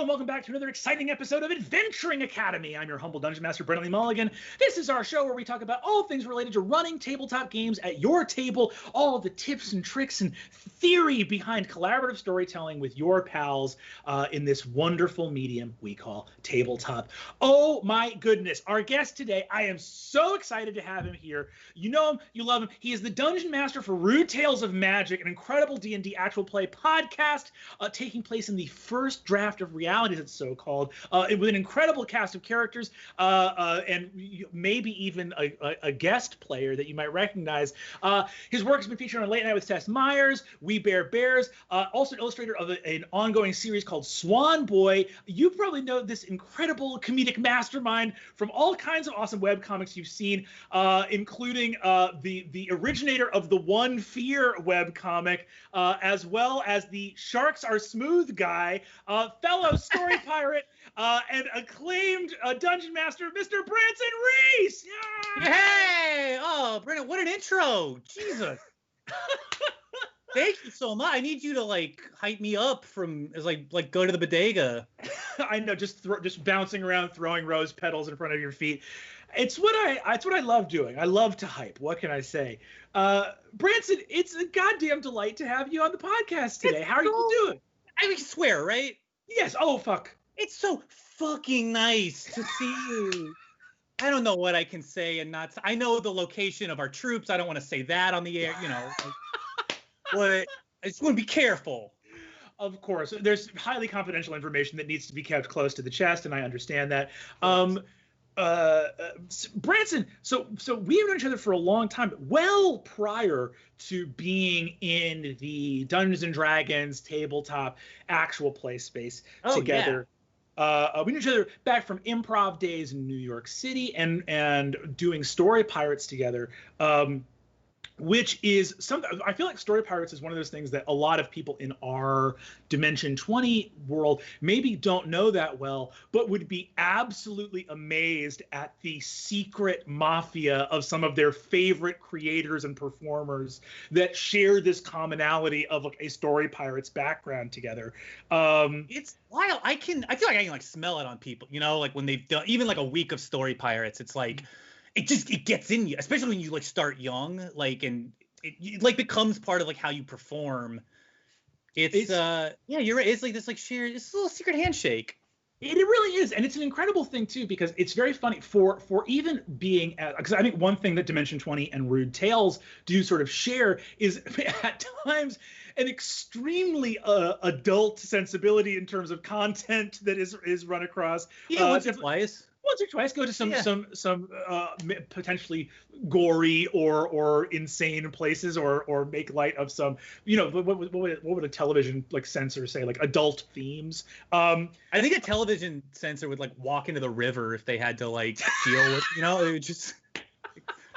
and welcome back to another exciting episode of Adventuring Academy. I'm your humble Dungeon Master, Brennan Mulligan. This is our show where we talk about all things related to running tabletop games at your table, all the tips and tricks and theory behind collaborative storytelling with your pals in this wonderful medium we call tabletop. Oh my goodness, our guest today, I am so excited to have him here. You know him, you love him. He is the Dungeon Master for Rude Tales of Magic, an incredible D&D actual play podcast taking place in the first draft of Reunited, it's so called, with an incredible cast of characters and maybe even a guest player that you might recognize. His work has been featured on Late Night with Tess Myers, We Bear Bears, also an illustrator of an ongoing series called Swan Boy. You probably know this incredible comedic mastermind from all kinds of awesome webcomics you've seen, including the originator of the One Fear webcomic, as well as the Sharks Are Smooth guy, fellow story pirate and acclaimed Dungeon Master, Mr. Branson Reese. Yeah! Hey! Oh, Brennan, what an intro! Jesus. Thank you so much. I need you to hype me up from go to the bodega. I know, just bouncing around, throwing rose petals in front of your feet. It's what I love doing. I love to hype. What can I say? Branson, it's a goddamn delight to have you on the podcast today. How are you doing? I swear, right? Yes. Oh, fuck. It's so fucking nice to see you. I don't know what I can say and not. I know the location of our troops. I don't want to say that on the air. You know, but I just want to be careful. Of course, there's highly confidential information that needs to be kept close to the chest, and I understand that. Branson, so we've known each other for a long time, well prior to being in the Dungeons and Dragons tabletop actual play space together. Yeah. We knew each other back from improv days in New York City and doing Story Pirates together. Which is something, I feel like Story Pirates is one of those things that a lot of people in our Dimension 20 world maybe don't know that well, but would be absolutely amazed at the secret mafia of some of their favorite creators and performers that share this commonality of a Story Pirates background together. It's wild. I feel like I can smell it on people, when they've done even a week of Story Pirates. It's like, it gets in you, especially when you start young, and it becomes part of how you perform. It's yeah, you're right. It's this shared, it's a little secret handshake. It really is, and it's an incredible thing too, because it's very funny for even being because I think one thing that Dimension 20 and Rude Tales do sort of share is at times an extremely adult sensibility in terms of content that is run across. Yeah, once or twice go to some potentially gory or insane places, or make light of some, what would a television censor say, adult themes. I think a television censor would walk into the river if they had to deal with, it would just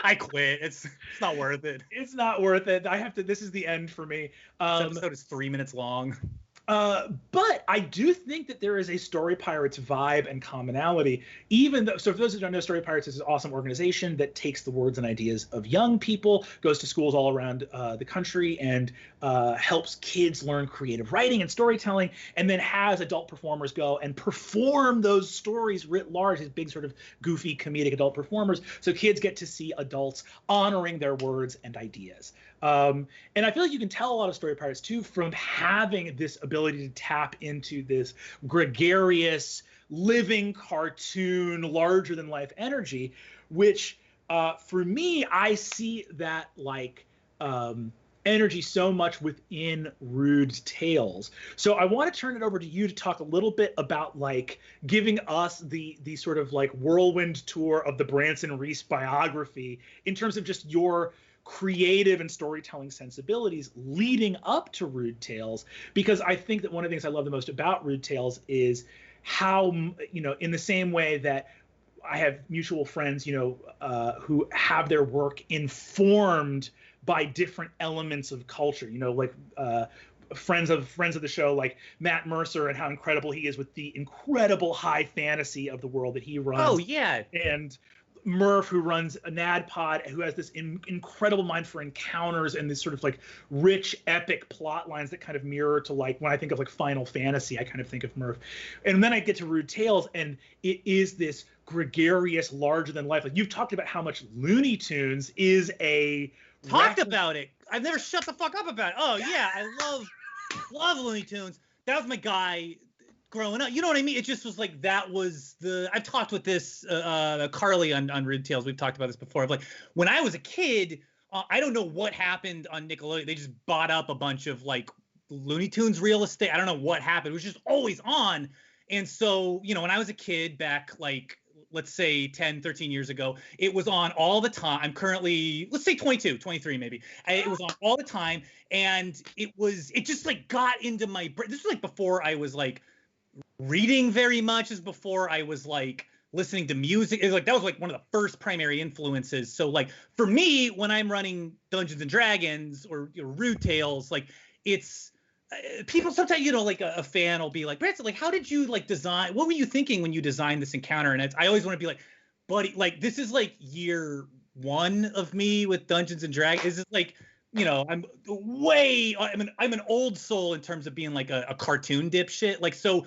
I quit. It's not worth it. It's not worth it. This is the end for me. This episode is 3 minutes long. But I do think that there is a Story Pirates vibe and commonality, even though, so for those who don't know, Story Pirates is an awesome organization that takes the words and ideas of young people, goes to schools all around the country, and helps kids learn creative writing and storytelling, and then has adult performers go and perform those stories writ large, as big sort of goofy comedic adult performers, so kids get to see adults honoring their words and ideas. And I feel like you can tell a lot of Story Pirates too from having this ability to tap into this gregarious, living cartoon, larger than life energy, which for me, I see that energy so much within Rude Tales. So I want to turn it over to you to talk a little bit about giving us the sort of whirlwind tour of the Branson Reese biography in terms of just your creative and storytelling sensibilities leading up to Rude Tales, because I think that one of the things I love the most about Rude Tales is how, in the same way that I have mutual friends, who have their work informed by different elements of culture, friends of the show, like Matt Mercer, and how incredible he is with the incredible high fantasy of the world that he runs. Oh yeah. And Murph, who runs a NADPod, who has this incredible mind for encounters and this sort of like rich, epic plot lines that kind of mirror to like when I think of like Final Fantasy, I kind of think of Murph. And then I get to Rude Tales, and it is this gregarious, larger than life. Like you've talked about how much Looney Tunes is a about it. I've never shut the fuck up about it. Oh yeah, I love Looney Tunes. That was my guy growing up. You know what I mean? It just was like that was the. I've talked with this Carly on Rude Tales. We've talked about this before. Of like when I was a kid, I don't know what happened on Nickelodeon. They just bought up a bunch of like Looney Tunes real estate. I don't know what happened. It was just always on. And so, you know, when I was a kid back like, let's say 10, 13 years ago, it was on all the time. I'm currently, let's say 22, 23 maybe. It was on all the time. And it just like got into my brain. This was like before I was like reading very much, is before I was like listening to music. It was like, that was like one of the first primary influences. So like for me, when I'm running Dungeons and Dragons or Rude Tales, like it's, people sometimes, you know, like a fan will be like, Branson, like, how did you like design? What were you thinking when you designed this encounter? And I always want to be like, buddy, like this is like year one of me with Dungeons and Dragons. This is like, you know, I'm an old soul in terms of being like a cartoon dipshit. Like, so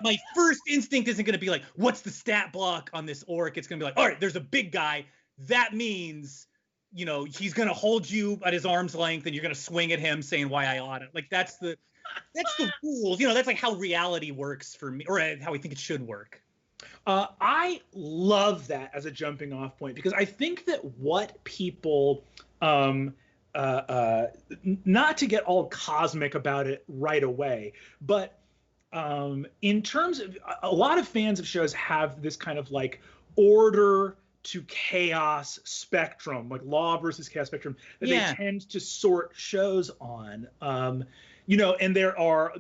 my first instinct isn't going to be like, what's the stat block on this orc? It's going to be like, all right, there's a big guy. That means, you know, he's going to hold you at his arm's length and you're going to swing at him saying why I ought it. Like that's the rules. You know, that's like how reality works for me, or how I think it should work. I love that as a jumping off point, because I think that what people, not to get all cosmic about it right away, but in terms of a lot of fans of shows have this kind of like order to chaos spectrum, like law versus chaos spectrum, that they tend to sort shows on. You know, and there are,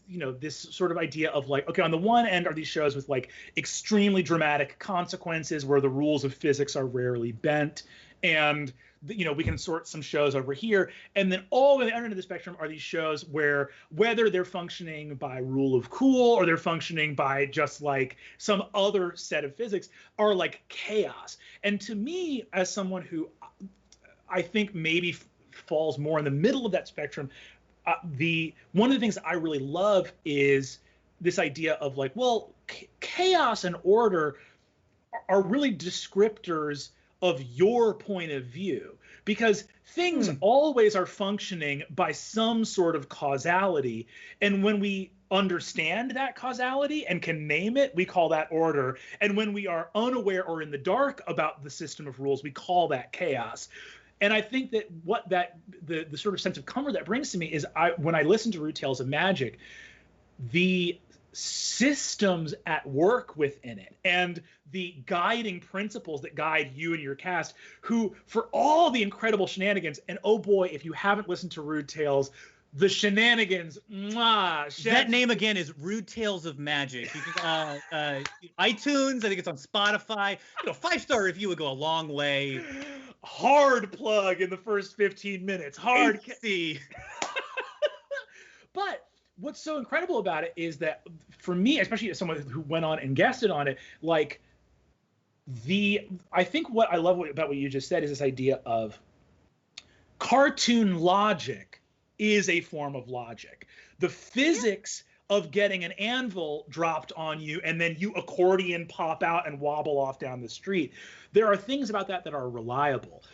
you know, this sort of idea of like, okay, on the one end are these shows with like extremely dramatic consequences where the rules of physics are rarely bent, and you know, we can sort some shows over here. And then all the way on the other end of the spectrum are these shows where whether they're functioning by rule of cool or they're functioning by just like some other set of physics are like chaos. And to me, as someone who I think maybe falls more in the middle of that spectrum, one of the things that I really love is this idea of like, well, chaos and order are really descriptors of your point of view, because things always are functioning by some sort of causality. And when we understand that causality and can name it, we call that order. And when we are unaware or in the dark about the system of rules, we call that chaos. And I think that what the sort of sense of comfort that brings to me is when I listen to Rude Tales of Magic, the systems at work within it and the guiding principles that guide you and your cast, who, for all the incredible shenanigans, and oh boy, if you haven't listened to Rude Tales, the shenanigans, that name again is Rude Tales of Magic. You can iTunes, I think it's on Spotify. You know, 5-star review would go a long way. Hard plug in the first 15 minutes. Hard see. But what's so incredible about it is that for me, especially as someone who went on and guested on it, like I think what I love about what you just said is this idea of cartoon logic is a form of logic. The physics of getting an anvil dropped on you and then you accordion pop out and wobble off down the street. There are things about that are reliable.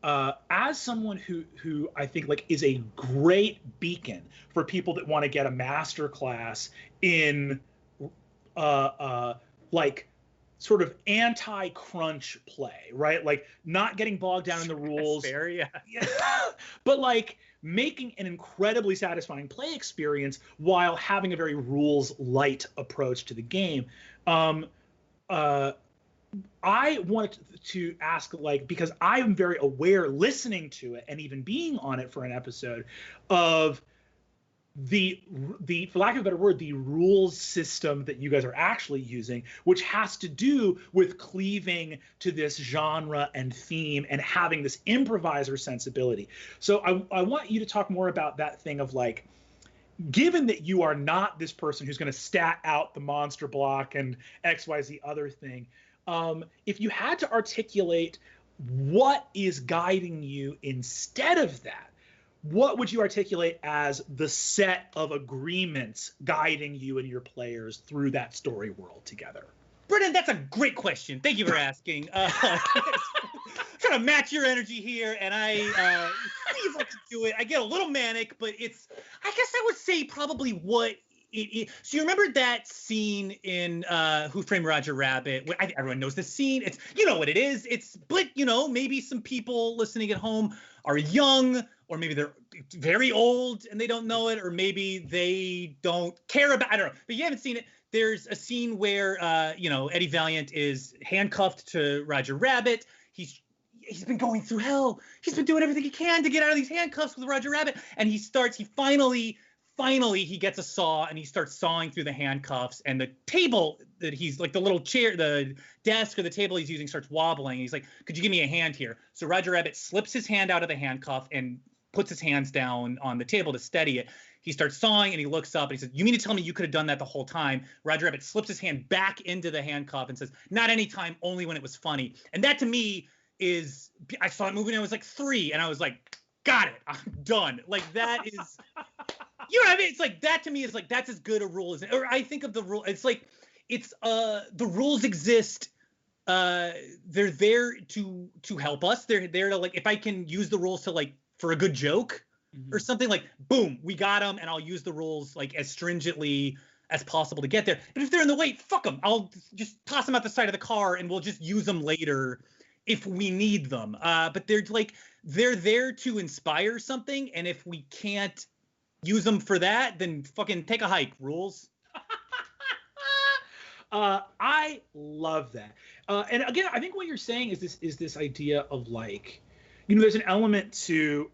As someone who I think like is a great beacon for people that want to get a master class in like sort of anti-crunch play, right? Like not getting bogged down in the rules. Fair, yeah. But like making an incredibly satisfying play experience while having a very rules light approach to the game. I wanted to ask, like, because I'm very aware listening to it and even being on it for an episode of the for lack of a better word, the rules system that you guys are actually using, which has to do with cleaving to this genre and theme and having this improviser sensibility. So I want you to talk more about that thing of like, given that you are not this person who's going to stat out the monster block and XYZ other thing, if you had to articulate what is guiding you instead of that, what would you articulate as the set of agreements guiding you and your players through that story world together? Brennan, that's a great question. Thank you for asking. Trying to match your energy here, and I see if I can do it. I get a little manic, but I guess I would say probably what it is. So you remember that scene in Who Framed Roger Rabbit? Everyone knows the scene. It's, you know what it is. But maybe some people listening at home are young, or maybe they're very old and they don't know it, or maybe they don't care about, I don't know, but you haven't seen it. There's a scene where, Eddie Valiant is handcuffed to Roger Rabbit. He's been going through hell. He's been doing everything he can to get out of these handcuffs with Roger Rabbit. And he finally he gets a saw and he starts sawing through the handcuffs, and the table that he's like, the little chair, the desk or the table he's using starts wobbling. He's like, could you give me a hand here? So Roger Rabbit slips his hand out of the handcuff and puts his hands down on the table to steady it. He starts sawing and he looks up and he says, you mean to tell me you could have done that the whole time? Roger Rabbit slips his hand back into the handcuff and says, not anytime, only when it was funny. And that to me is, I saw that movie when I was like 3 and I was like, got it, I'm done. Like, that is, you know what I mean? It's like, that to me is like, that's as good a rule as, or I think of the rule, it's like, the rules exist. They're there to help us. They're there to, like, if I can use the rules to, like, for a good joke or something, like, boom, we got them, and I'll use the rules like as stringently as possible to get there. But if they're in the way, fuck them. I'll just toss them out the side of the car and we'll just use them later if we need them. But they're there to inspire something, and if we can't use them for that, then fucking take a hike, rules. I love that. And again, I think what you're saying is this idea of, like, there's an element to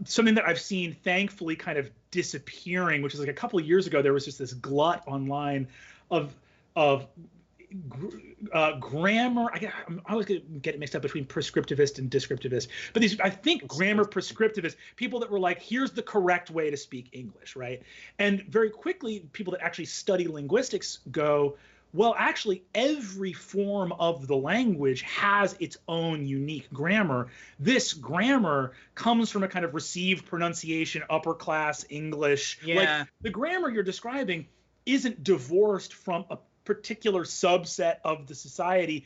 something that I've seen thankfully kind of disappearing, which is like a couple of years ago, there was just this glut online of grammar. I always get it mixed up between prescriptivist and descriptivist, but these, I think, grammar prescriptivists, people that were like, here's the correct way to speak English, right? And very quickly, people that actually study linguistics go, well, actually, every form of the language has its own unique grammar. This grammar comes from a kind of received pronunciation, upper class English. Yeah. Like, the grammar you're describing isn't divorced from a particular subset of the society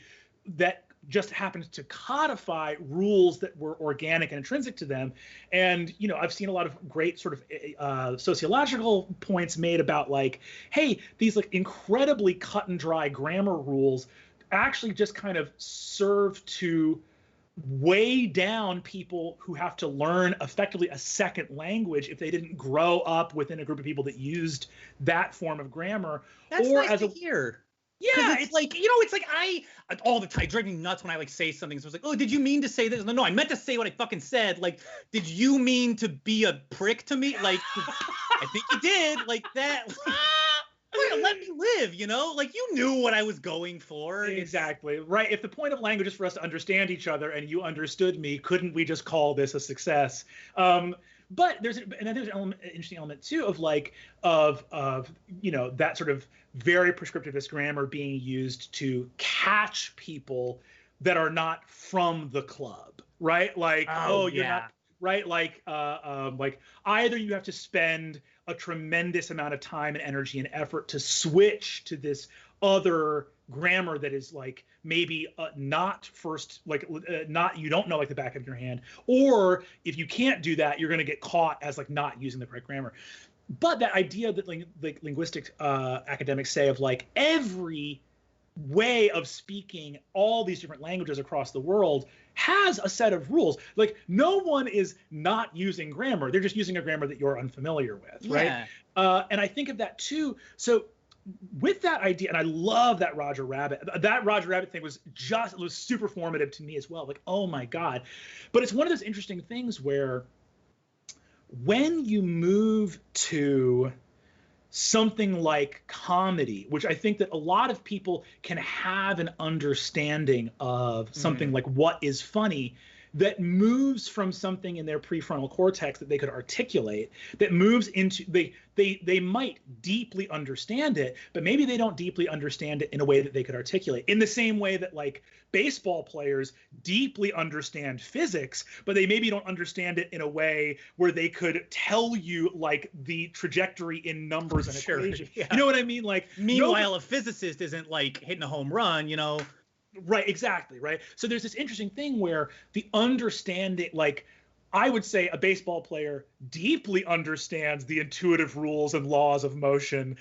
that just happens to codify rules that were organic and intrinsic to them. And, I've seen a lot of great sort of sociological points made about, like, hey, these like incredibly cut and dry grammar rules actually just kind of serve to weigh down people who have to learn effectively a second language if they didn't grow up within a group of people that used that form of grammar. That's or nice as to a hear. Yeah, it's like, it's like I all the time, it drives me nuts when I like say something. So it's like, oh, did you mean to say this? No, I meant to say what I fucking said. Like, did you mean to be a prick to me? Like, I think you did. Like that. Like, let me live, Like, you knew what I was going for. Exactly. Right. If the point of language is for us to understand each other and you understood me, couldn't we just call this a success? But there's an interesting element too of that sort of very prescriptivist grammar being used to catch people that are not from the club, right? Like, you're not right. Like either you have to spend a tremendous amount of time and energy and effort to switch to this other grammar that is like maybe not first, like not, you don't know like the back of your hand, or if you can't do that, you're going to get caught as like not using the correct grammar. But that idea that like linguistic academics say of like every way of speaking all these different languages across the world has a set of rules. Like, no one is not using grammar. They're just using a grammar that you're unfamiliar with, right? And I think of that too. So with that idea, and I love that Roger Rabbit thing was super formative to me as well. Like, oh my God. But it's one of those interesting things where when you move to something like comedy, which I think that a lot of people can have an understanding of something like what is funny, that moves from something in their prefrontal cortex that they could articulate, that moves into they might deeply understand it, but maybe they don't deeply understand it in a way that they could articulate. In the same way that like baseball players deeply understand physics, but they maybe don't understand it in a way where they could tell you like the trajectory in numbers and equations. Yeah. You know what I mean? Like meanwhile, a physicist isn't like hitting a home run, you know? Right, exactly, right? So there's this interesting thing where the understanding, like, I would say a baseball player deeply understands the intuitive rules and laws of motion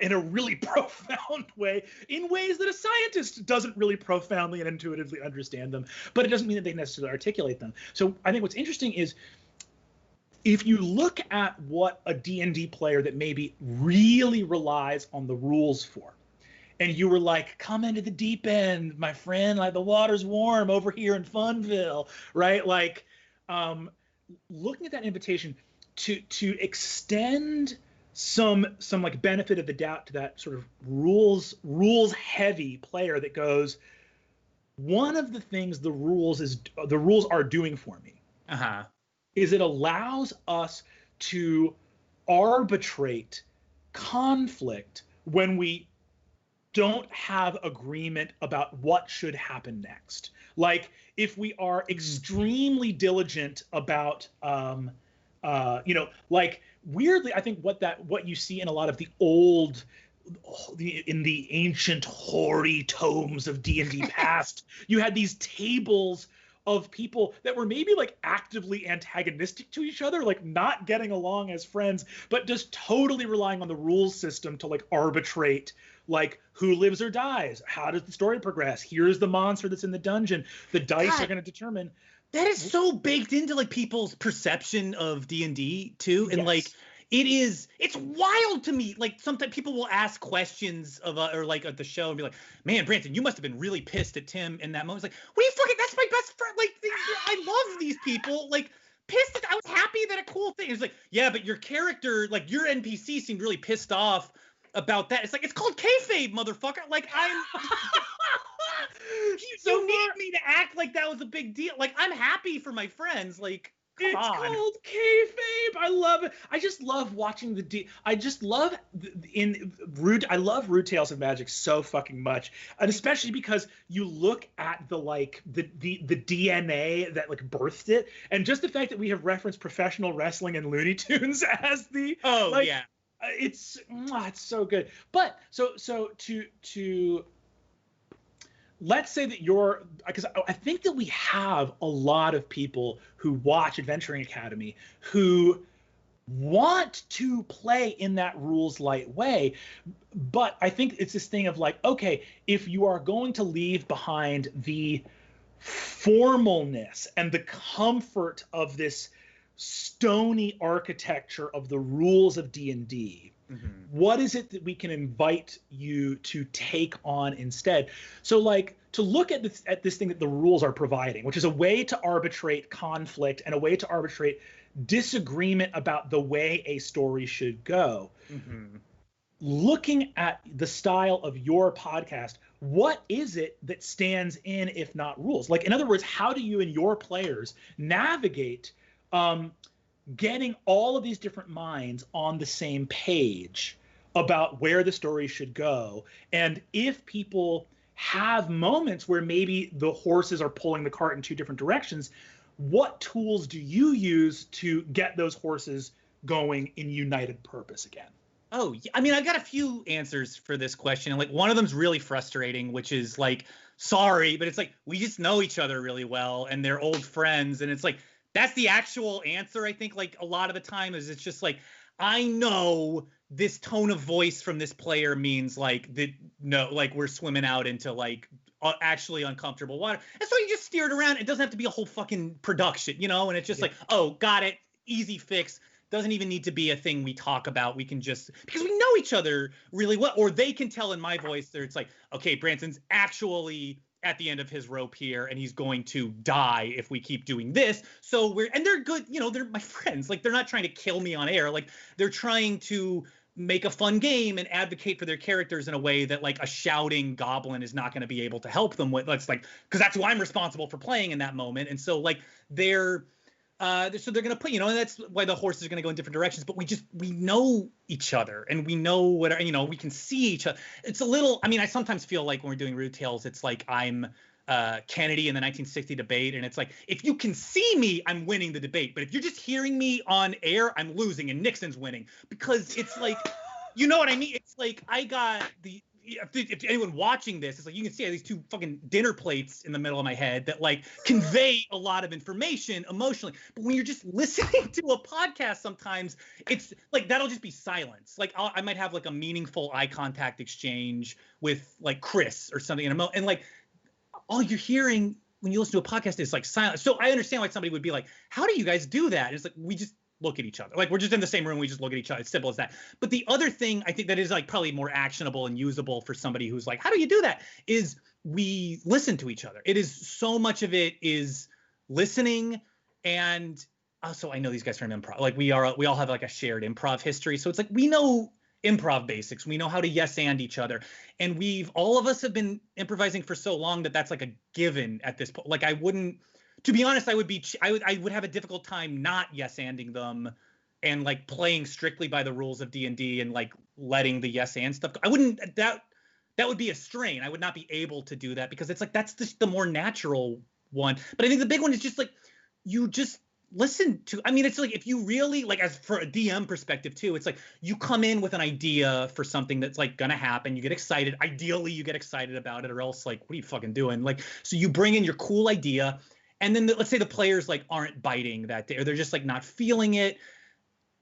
in a really profound way, in ways that a scientist doesn't really profoundly and intuitively understand them, but it doesn't mean that they necessarily articulate them. So I think what's interesting is if you look at what a D&D player that maybe really relies on the rules for, and you were like, come into the deep end, my friend, like the water's warm over here in Funville, right? Like, looking at that invitation to extend some like benefit of the doubt to that sort of rules heavy player that goes, one of the things the rules are doing for me is it allows us to arbitrate conflict when we don't have agreement about what should happen next. Like if we are extremely diligent about, like weirdly, I think what you see in a lot of the old, in the ancient hoary tomes of D&D past, you had these tables of people that were maybe like actively antagonistic to each other, like not getting along as friends, but just totally relying on the rules system to like arbitrate like who lives or dies, how does the story progress, here's the monster that's in the dungeon, the dice are going to determine. That is so baked into like people's perception of D&D too, and like it's wild to me. Like sometimes people will ask questions of or like at the show and be like, man, Branson, you must have been really pissed at Tim in that moment. It's like, what are you fucking, that's my best friend, like I love these people, like pissed I was happy that a cool thing. It's like, yeah, but your character, like your NPC seemed really pissed off about that. It's like, it's called kayfabe, motherfucker. Like I'm you need me to act like that was a big deal. Like I'm happy for my friends. Like come on. It's called kayfabe. I love it. I just love watching I just love I love Rude Tales of Magic so fucking much, and especially because you look at the DNA that like birthed it, and just the fact that we have referenced professional wrestling and Looney Tunes as the it's so good. But so to let's say that because I think that we have a lot of people who watch Adventuring Academy who want to play in that rules light way, but I think it's this thing of like, okay, if you are going to leave behind the formalness and the comfort of this stony architecture of the rules of D&D, what is it that we can invite you to take on instead? So like to look at this thing that the rules are providing, which is a way to arbitrate conflict and a way to arbitrate disagreement about the way a story should go. Looking at the style of your podcast, what is it that stands in if not rules? Like in other words, how do you and your players navigate getting all of these different minds on the same page about where the story should go? And if people have moments where maybe the horses are pulling the cart in two different directions, what tools do you use to get those horses going in united purpose again? Oh, I mean, I've got a few answers for this question. And like one of them's really frustrating, which is like, sorry, but it's like, we just know each other really well and they're old friends. And it's like, that's the actual answer. I think like a lot of the time is it's just like, I know this tone of voice from this player means like like we're swimming out into like actually uncomfortable water. And so you just steer it around. It doesn't have to be a whole fucking production, you know? And it's just like, oh, got it. Easy fix. Doesn't even need to be a thing we talk about. We can just, because we know each other really well, or they can tell in my voice that it's like, okay, Branson's actually at the end of his rope here and he's going to die if we keep doing this. So and they're good, you know, they're my friends. Like they're not trying to kill me on air. Like they're trying to make a fun game and advocate for their characters in a way that like a shouting goblin is not going to be able to help them with. That's like, because that's who I'm responsible for playing in that moment. And so like they're going to put, and that's why the horses are going to go in different directions. But we know each other, and we know what, we can see each other. It's a little, I sometimes feel like when we're doing Rude Tales, it's like I'm Kennedy in the 1960 debate, and it's like, if you can see me, I'm winning the debate, but if you're just hearing me on air, I'm losing and Nixon's winning, because it's like, you know what I mean? It's like, I got if anyone watching this, it's like, you can see I have these two fucking dinner plates in the middle of my head that like convey a lot of information emotionally. But when you're just listening to a podcast, sometimes it's like, that'll just be silence. Like I might have like a meaningful eye contact exchange with like Chris or something, and like, all you're hearing when you listen to a podcast is like silence. So I understand why somebody would be like, how do you guys do that? And it's like, we just look at each other. Like, we're just in the same room. We just look at each other. It's simple as that. But the other thing I think that is like probably more actionable and usable for somebody who's like, how do you do that? Is we listen to each other. It is so much of it is listening. And also I know these guys from improv. Like we all have like a shared improv history. So it's like, we know improv basics. We know how to yes and each other. And all of us have been improvising for so long that that's like a given at this point. Like I wouldn't, to be honest, I would have a difficult time not yes anding them and like playing strictly by the rules of D&D and like letting the yes and stuff go. I wouldn't, that would be a strain. I would not be able to do that, because it's like, that's just the more natural one. But I think the big one is just like, you just listen to, it's like, if you really like, as for a DM perspective too, it's like you come in with an idea for something that's like gonna happen, you get excited, ideally you get excited about it, or else like, what are you fucking doing? Like, so you bring in your cool idea, and then let's say the players like aren't biting that day, or they're just like not feeling it.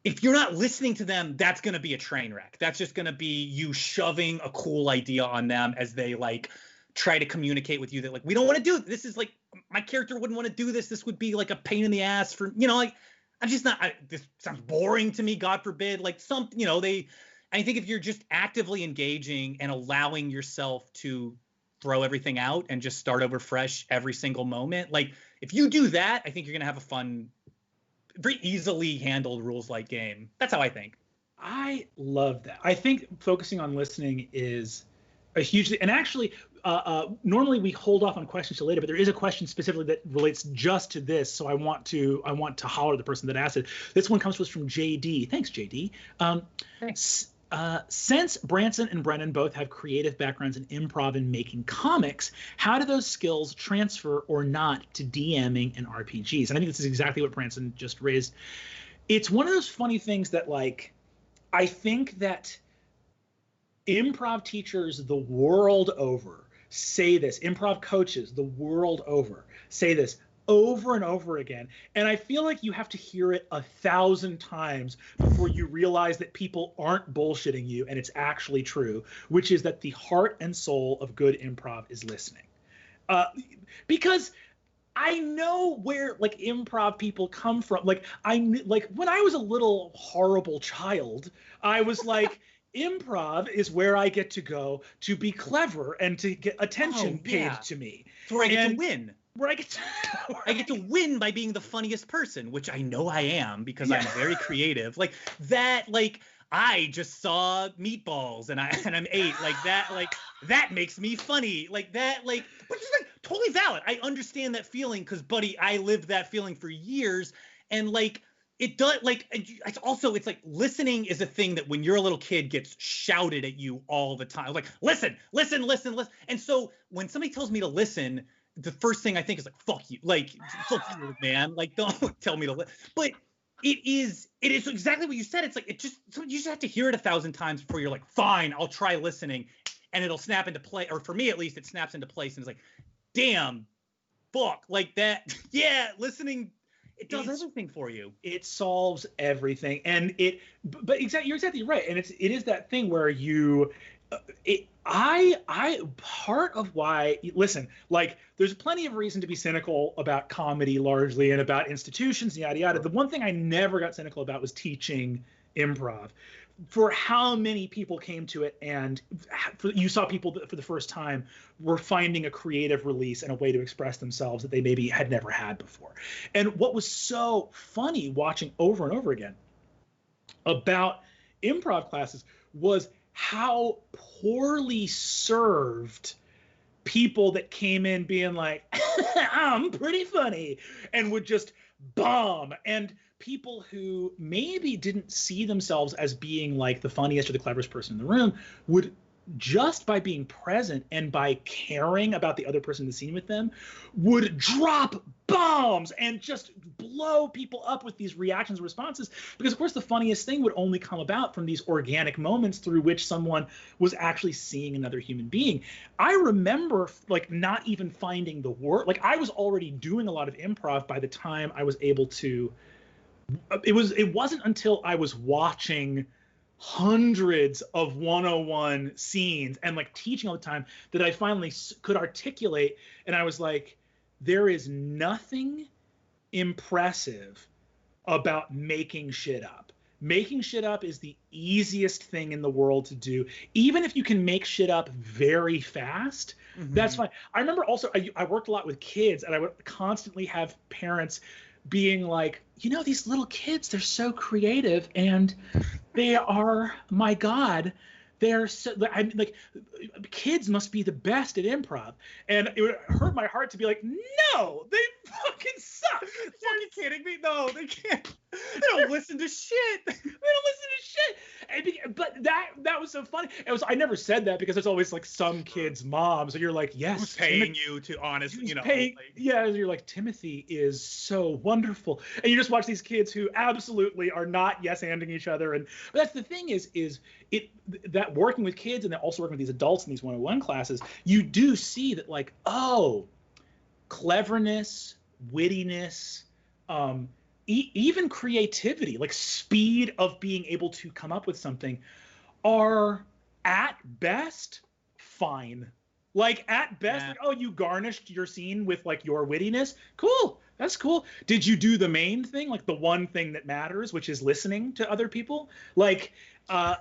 If you're not listening to them, that's gonna be a train wreck. That's just gonna be you shoving a cool idea on them as they like try to communicate with you that like, we don't want to do this. Is like, my character wouldn't want to do this. This would be like a pain in the ass for, like, I'm just not, this sounds boring to me, God forbid. Like I think if you're just actively engaging and allowing yourself to throw everything out and just start over fresh every single moment, like if you do that, I think you're going to have a fun, very easily handled rules light game. That's how I think. I love that. I think focusing on listening is a huge thing. And actually, normally we hold off on questions till later, but there is a question specifically that relates just to this. So I want to holler the person that asked it. This one comes to us from JD. Thanks, JD. Thanks. Since Branson and Brennan both have creative backgrounds in improv and making comics, how do those skills transfer or not to DMing and RPGs? And I think this is exactly what Branson just raised. It's one of those funny things that, like, I think that improv teachers the world over say this, improv coaches the world over say this over and over again. And I feel like you have to hear it 1,000 times before you realize that people aren't bullshitting you and it's actually true, which is that the heart and soul of good improv is listening. Because I know where like improv people come from. Like when I was a little horrible child, I was like, improv is where I get to go to be clever and to get attention paid to me. It's where I get to win. Where I get to win by being the funniest person, which I know I am because I'm very creative. Like that, like I just saw Meatballs and I'm 8. Like that makes me funny. Like that, like, which is like totally valid. I understand that feeling because, buddy, I lived that feeling for years. And like it does, like, it's also, it's like listening is a thing that when you're a little kid gets shouted at you all the time. Like, listen. And so when somebody tells me to listen, the first thing I think is like, fuck you. Like, fuck you, man. Like, don't tell me to listen. But it is exactly what you said. It's like, you just have to hear it 1,000 times before you're like, fine, I'll try listening. And it'll snap into play. Or for me, at least, it snaps into place. And it's like, damn, fuck. Like that. Yeah, listening. It does everything for you. It solves everything. And but you're exactly right. And it is that thing where part of why, listen, like there's plenty of reason to be cynical about comedy largely and about institutions and yada yada. The one thing I never got cynical about was teaching improv. For how many people came to it, and you saw people that for the first time were finding a creative release and a way to express themselves that they maybe had never had before. And what was so funny watching over and over again about improv classes was how poorly served people that came in being like, I'm pretty funny, and would just bomb. And people who maybe didn't see themselves as being like the funniest or the cleverest person in the room would, just by being present and by caring about the other person in the scene with them, would drop bombs and just blow people up with these reactions and responses. Because of course the funniest thing would only come about from these organic moments through which someone was actually seeing another human being. I remember like not even finding the word, like I was already doing a lot of improv by the time I was able to, it wasn't until I was watching hundreds of 101 scenes and like teaching all the time that I finally could articulate. And I was like, there is nothing impressive about making shit up. Making shit up is the easiest thing in the world to do. Even if you can make shit up very fast, that's fine. I remember also, I worked a lot with kids, and I would constantly have parents being like, you know, these little kids, they're so creative, and they are, my God, they're so, I'm like, kids must be the best at improv. And it would hurt my heart to be like, no, they fucking suck. Are you kidding me? No, they can't. They don't listen to shit. They don't listen to shit. But that was so funny. I never said that because there's always like some kid's mom. So you're like, yes. Who's paying you to honest, you know. Yeah, you're like, Timothy is so wonderful. And you just watch these kids who absolutely are not yes-anding each other. But that's the thing is that working with kids and then also working with these adults in these 101 classes, you do see that like, oh, cleverness, wittiness, even creativity, like speed of being able to come up with something, are at best fine. Like at best, like, oh, you garnished your scene with like your wittiness. Cool. That's cool. Did you do the main thing? Like the one thing that matters, which is listening to other people? Like, yeah,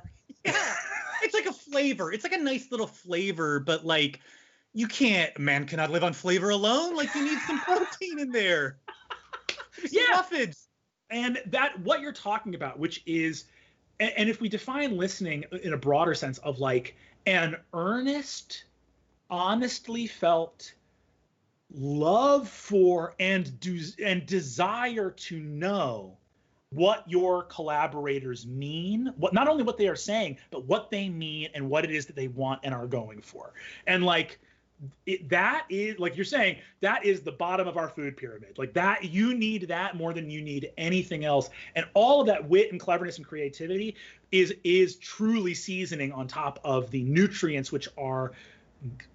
it's like a flavor. It's like a nice little flavor, but like man cannot live on flavor alone. Like you need some protein in there. Yeah. And that what you're talking about, which is, and if we define listening in a broader sense of like an earnest, honestly felt love for and desire to know what your collaborators mean, not only what they are saying, but what they mean and what it is that they want and are going for. And like, that is, like you're saying, that is the bottom of our food pyramid. Like that, you need that more than you need anything else. And all of that wit and cleverness and creativity is truly seasoning on top of the nutrients, which are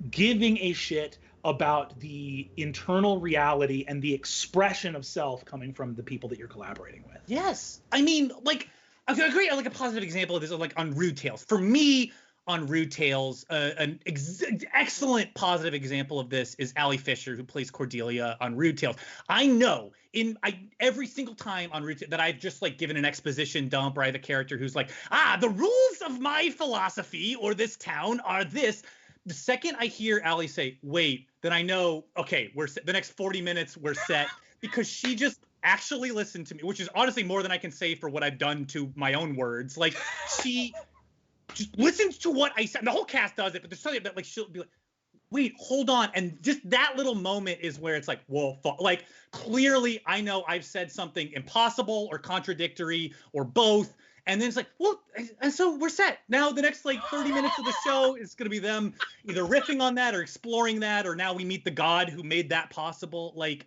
giving a shit about the internal reality and the expression of self coming from the people that you're collaborating with. Yes. I mean, like, I agree. Like a positive example of this, like on Rude Tales. For me, on Rude Tales, an excellent positive example of this is Allie Fisher, who plays Cordelia on Rude Tales. I know every single time on Rude Tales that I've just like given an exposition dump, or I have a character who's like, the rules of my philosophy or this town are this. The second I hear Allie say, wait, then I know, okay, the next 40 minutes we're set, because she just actually listened to me, which is honestly more than I can say for what I've done to my own words. Like she just listens to what I said. The whole cast does it, but there's something that like she'll be like, wait, hold on. And just that little moment is where it's like, whoa, like clearly I know I've said something impossible or contradictory or both. And then it's like, well, and so we're set. Now the next like 30 minutes of the show is going to be them either riffing on that or exploring that, or now we meet the God who made that possible. Like,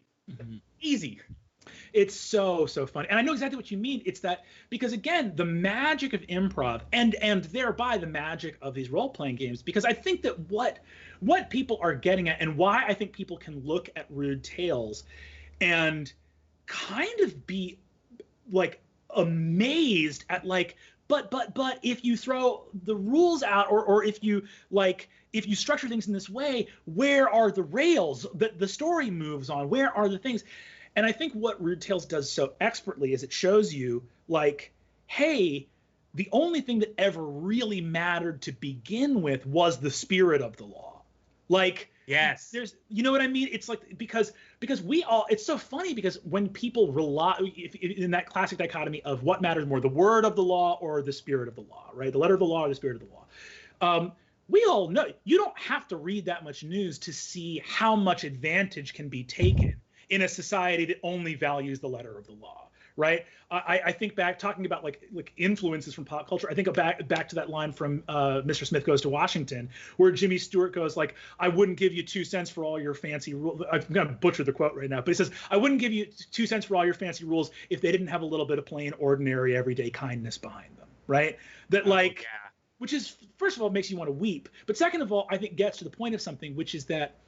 easy. It's so fun. And I know exactly what you mean. It's that, because again, the magic of improv and thereby the magic of these role-playing games, because I think that what people are getting at, and why I think people can look at Rude Tales and kind of be like amazed at like, but if you throw the rules out, or if you structure things in this way, where are the rails that the story moves on? Where are the things? And I think what Rude Tales does so expertly is it shows you like, hey, the only thing that ever really mattered to begin with was the spirit of the law. Like Yes. There's, you know what I mean? It's like, because we all, it's so funny because when people rely, in that classic dichotomy of what matters more, the word of the law or the spirit of the law, right? The letter of the law or the spirit of the law. We all know you don't have to read that much news to see how much advantage can be taken in a society that only values the letter of the law, right? I think back, talking about like influences from pop culture, I think back to that line from Mr. Smith Goes to Washington, where Jimmy Stewart goes like, I wouldn't give you 2 cents for all your fancy rules. I'm going to butcher the quote right now, but he says, I wouldn't give you 2 cents for all your fancy rules if they didn't have a little bit of plain, ordinary, everyday kindness behind them, right? That like, yeah. Which is, first of all, makes you want to weep. But second of all, I think gets to the point of something, which is that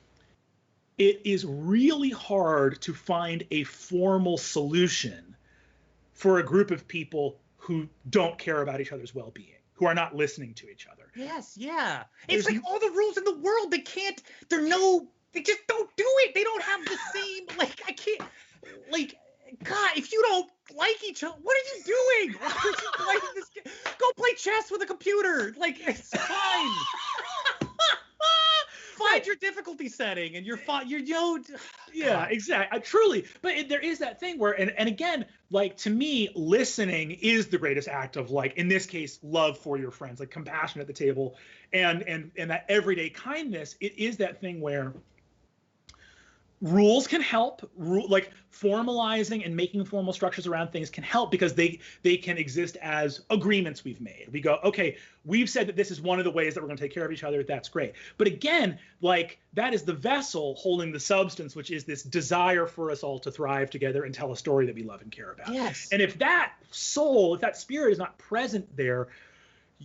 it is really hard to find a formal solution for a group of people who don't care about each other's well-being, who are not listening to each other. Yes, yeah. It's like all the rules in the world, they just don't do it. They don't have the same, like, I can't, like, God, if you don't like each other, what are you doing? Why are you playing this game? Go play chess with a computer. Like, it's fine. Find your difficulty setting and you're fine. Yeah, exactly. Truly. But there is that thing where, and again, like, to me, listening is the greatest act of, like, in this case, love for your friends, like compassion at the table, and that everyday kindness. It is that thing where rules can help, like formalizing and making formal structures around things can help, because they can exist as agreements we've made. We go, okay, we've said that this is one of the ways that we're going to take care of each other. That's great. But again, like, that is the vessel holding the substance, which is this desire for us all to thrive together and tell a story that we love and care about. Yes. And if that soul, if that spirit is not present there,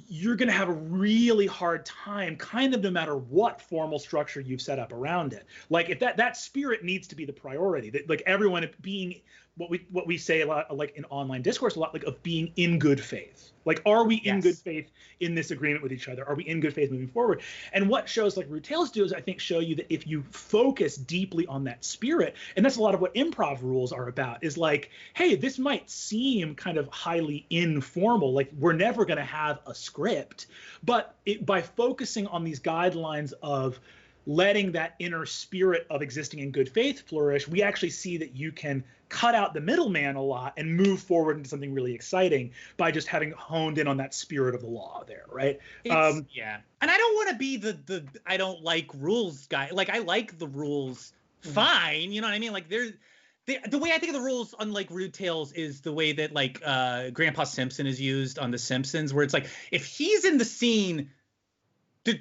you're going to have a really hard time, kind of no matter what formal structure you've set up around it. Like, if that spirit needs to be the priority, that, like, everyone being what we say a lot, like in online discourse a lot, like, of being in good faith. Like, are we in good faith in this agreement with each other? Are we in good faith moving forward? And what shows like Rude Tales do is, I think, show you that if you focus deeply on that spirit, and that's a lot of what improv rules are about, is like, hey, this might seem kind of highly informal, like we're never going to have a script, but by focusing on these guidelines of letting that inner spirit of existing in good faith flourish, we actually see that you can cut out the middleman a lot and move forward into something really exciting by just having honed in on that spirit of the law there, right? Yeah. And I don't want to be the I don't like rules guy. Like, I like the rules fine, you know what I mean? Like, the way I think of the rules, unlike Rude Tales, is the way that, like, Grandpa Simpson is used on The Simpsons, where it's like, if he's in the scene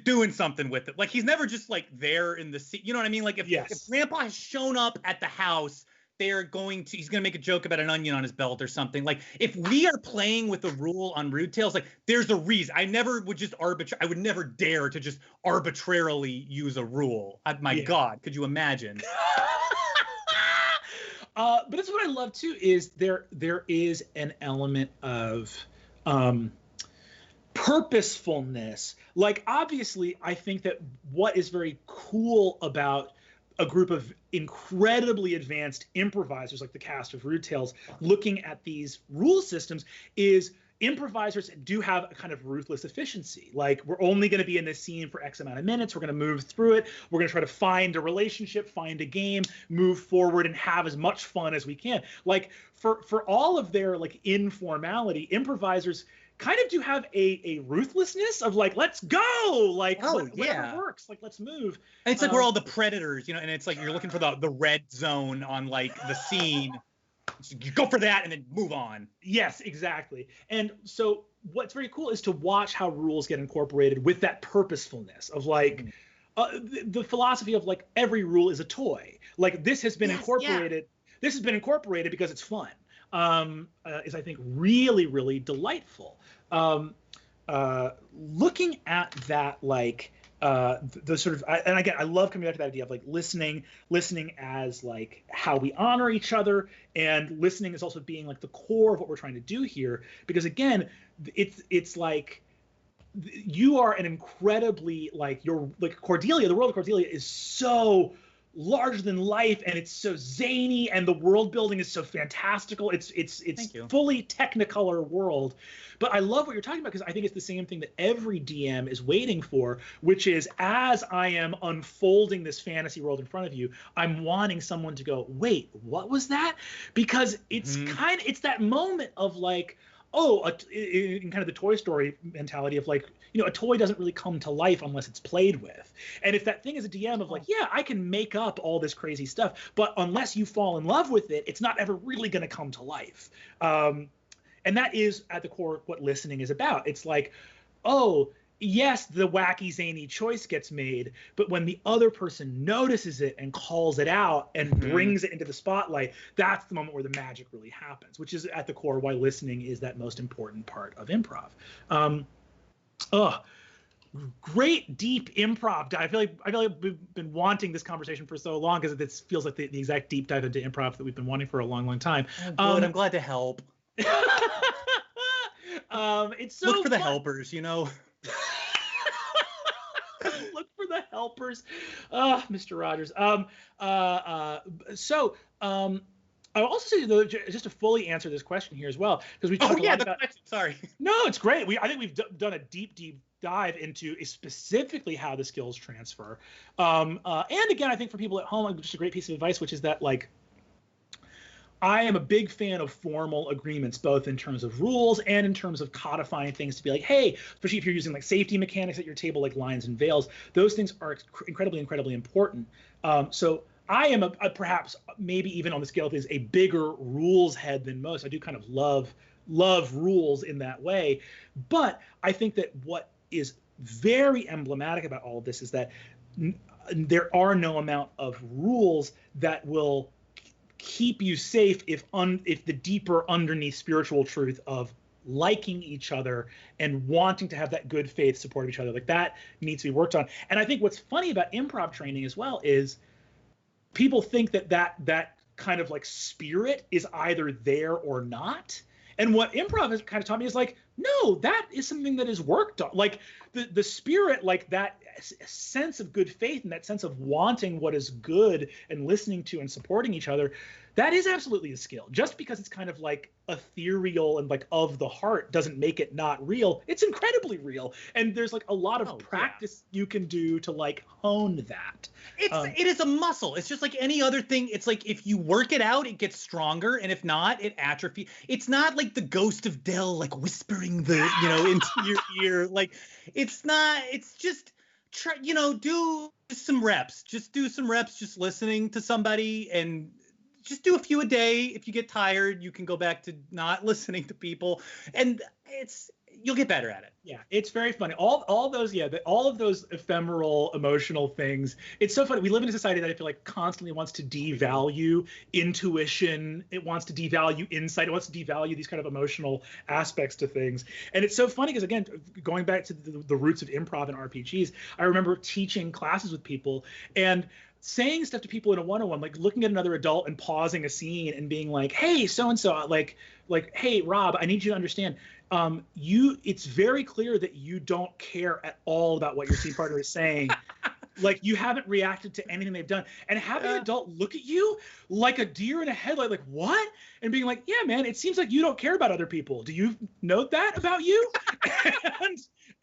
doing something with it, like, he's never just, like, there in the scene, you know what I mean? Like, if Grandpa has shown up at the house, he's gonna make a joke about an onion on his belt or something. Like, if we are playing with a rule on Rude Tales, like, there's a reason. I never would just I would never dare to just arbitrarily use a rule. My God, could you imagine? But that's what I love too, is there is an element of purposefulness. Like, obviously, I think that what is very cool about a group of incredibly advanced improvisers, like the cast of Rude Tales, looking at these rule systems, is improvisers do have a kind of ruthless efficiency. Like, we're only going to be in this scene for X amount of minutes. We're going to move through it. We're going to try to find a relationship, find a game, move forward, and have as much fun as we can. Like, for all of their, like, informality, improvisers kind of do have a ruthlessness of, like, let's go, like, whatever works, like, let's move. And it's like we're all the predators, you know, and it's like you're looking for the red zone on, like, the scene. You go for that and then move on. Yes, exactly. And so what's very cool is to watch how rules get incorporated with that purposefulness of, like, the philosophy of, like, every rule is a toy. Like, this has been incorporated. Yeah. This has been incorporated because it's fun. Is, I think, really, really delightful. Looking at that, like, the sort of, and again, I love coming back to that idea of, like, listening as, like, how we honor each other, and listening is also being, like, the core of what we're trying to do here, because again, it's like, you are an incredibly, like, you're like Cordelia, the world of Cordelia is so larger than life, and it's so zany, and the world building is so fantastical. It's fully Technicolor world. But I love what you're talking about, because I think it's the same thing that every DM is waiting for, which is, as I am unfolding this fantasy world in front of you, I'm wanting someone to go, wait, what was that? Because it's it's that moment of like, in kind of the Toy Story mentality of like, a toy doesn't really come to life unless it's played with. And if that thing is a DM of like, yeah, I can make up all this crazy stuff, but unless you fall in love with it, it's not ever really going to come to life. And that is at the core what listening is about. It's like, oh, yes, the wacky, zany choice gets made, but when the other person notices it and calls it out and brings it into the spotlight, that's the moment where the magic really happens, which is at the core why listening is that most important part of improv. Great deep improv. I feel like we've been wanting this conversation for so long, because this feels like the exact deep dive into improv that we've been wanting for a long, long time. I'm glad to help. It's so look for the helpers, Look for the helpers. Mr. Rogers. I'll also say, though, just to fully answer this question here as well, because we talked a lot about. Sorry. No, it's great. I think we've done a deep dive into specifically how the skills transfer. And again, I think for people at home, just a great piece of advice, which is that, like, I am a big fan of formal agreements, both in terms of rules and in terms of codifying things to be like, hey, especially if you're using like safety mechanics at your table, like lines and veils, those things are incredibly, incredibly important. So I am perhaps maybe even on the scale of things, a bigger rules head than most. I do kind of love rules in that way. But I think that what is very emblematic about all of this is that there are no amount of rules that will keep you safe if the deeper underneath spiritual truth of liking each other and wanting to have that good faith support of each other, like that needs to be worked on. And I think what's funny about improv training as well is people think that kind of like spirit is either there or not. And what improv has kind of taught me is like, no, that is something that is worked on. Like the spirit, like that sense of good faith and that sense of wanting what is good and listening to and supporting each other, that is absolutely a skill. Just because it's kind of like ethereal and like of the heart doesn't make it not real. It's incredibly real. And there's like a lot of practice you can do to like hone that. It is a muscle. It's just like any other thing. It's like if you work it out, it gets stronger. And if not, it atrophies. It's not like the ghost of Dell, like whispering into your ear. Like it's not, it's just, do some reps. Just do some reps, just listening to somebody, and just do a few a day. If you get tired, you can go back to not listening to people, and you'll get better at it. Yeah, it's very funny. All of those ephemeral emotional things. It's so funny. We live in a society that I feel like constantly wants to devalue intuition. It wants to devalue insight. It wants to devalue these kind of emotional aspects to things. And it's so funny because, again, going back to the roots of improv and RPGs, I remember teaching classes with people and saying stuff to people in a one-on-one, like looking at another adult and pausing a scene and being like, hey, so-and-so, like, hey, Rob, I need you to understand, it's very clear that you don't care at all about what your scene partner is saying. Like, you haven't reacted to anything they've done. And having an adult look at you like a deer in a headlight, like, what? And being like, yeah, man, it seems like you don't care about other people. Do you note that about you?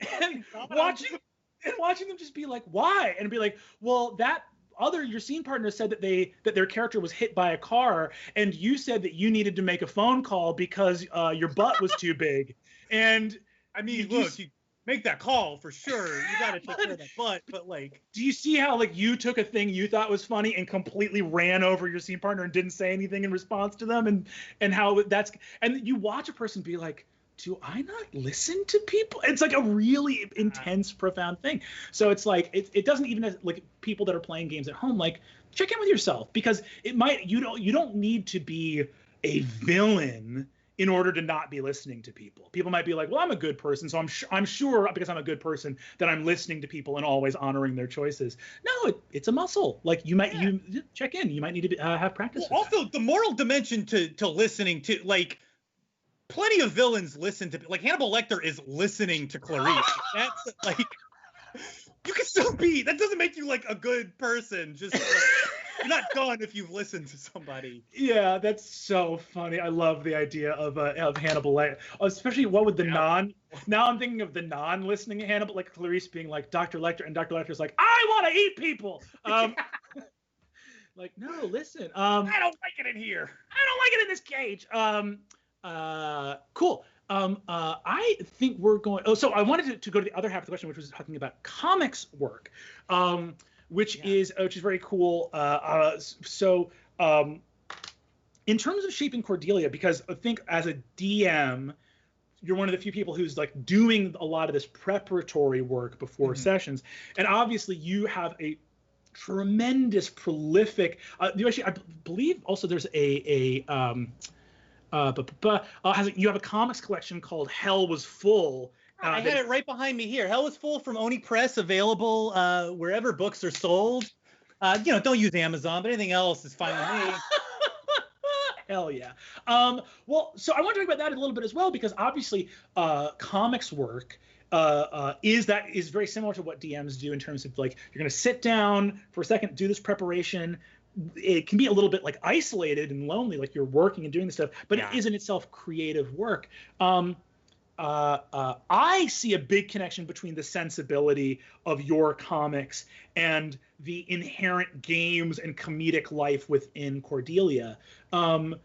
and watching them just be like, why? And be like, well, your scene partner said that their character was hit by a car, and you said that you needed to make a phone call because your butt was too big. And I mean, you make that call for sure. You got to take care of that butt. But like, do you see how like you took a thing you thought was funny and completely ran over your scene partner and didn't say anything in response to them, and how and you watch a person be like, do I not listen to people? It's like a really intense, profound thing. So it's like, it doesn't even, like, people that are playing games at home, like, check in with yourself, because you don't need to be a villain in order to not be listening to people. People might be like, well, I'm a good person, so I'm sure because I'm a good person that I'm listening to people and always honoring their choices. No, it's a muscle. Like, you check in. You might need to have practice. Well, also, the moral dimension to listening to, like, plenty of villains listen to, like, Hannibal Lecter is listening to Clarice. That's like, you can still be, that doesn't make you like a good person. Just like, You're not done if you've listened to somebody. Yeah, that's so funny. I love the idea of Hannibal Lecter, especially what with the non. Now I'm thinking of the non-listening Hannibal, like Clarice being like Dr. Lecter, and Dr. Lecter's like, I want to eat people. Like, no, listen. I don't like it in here. I don't like it in this cage. Cool. I think we're going. Oh, so I wanted to go to the other half of the question, which was talking about comics work, which is very cool. In terms of shaping Cordelia, because I think as a DM, you're one of the few people who's like doing a lot of this preparatory work before sessions, and obviously you have a tremendous prolific. You actually, I believe, also there's you have a comics collection called Hell Was Full. I had it right behind me here. Hell Was Full from Oni Press, available wherever books are sold. Don't use Amazon, but anything else is fine with me. Hell yeah. Well, so I want to talk about that a little bit as well, because obviously comics work is very similar to what DMs do in terms of like, you're going to sit down for a second, do this preparation. It can be a little bit like isolated and lonely, like you're working and doing this stuff, but it is in itself creative work. I see a big connection between the sensibility of your comics and the inherent games and comedic life within Cordelia. And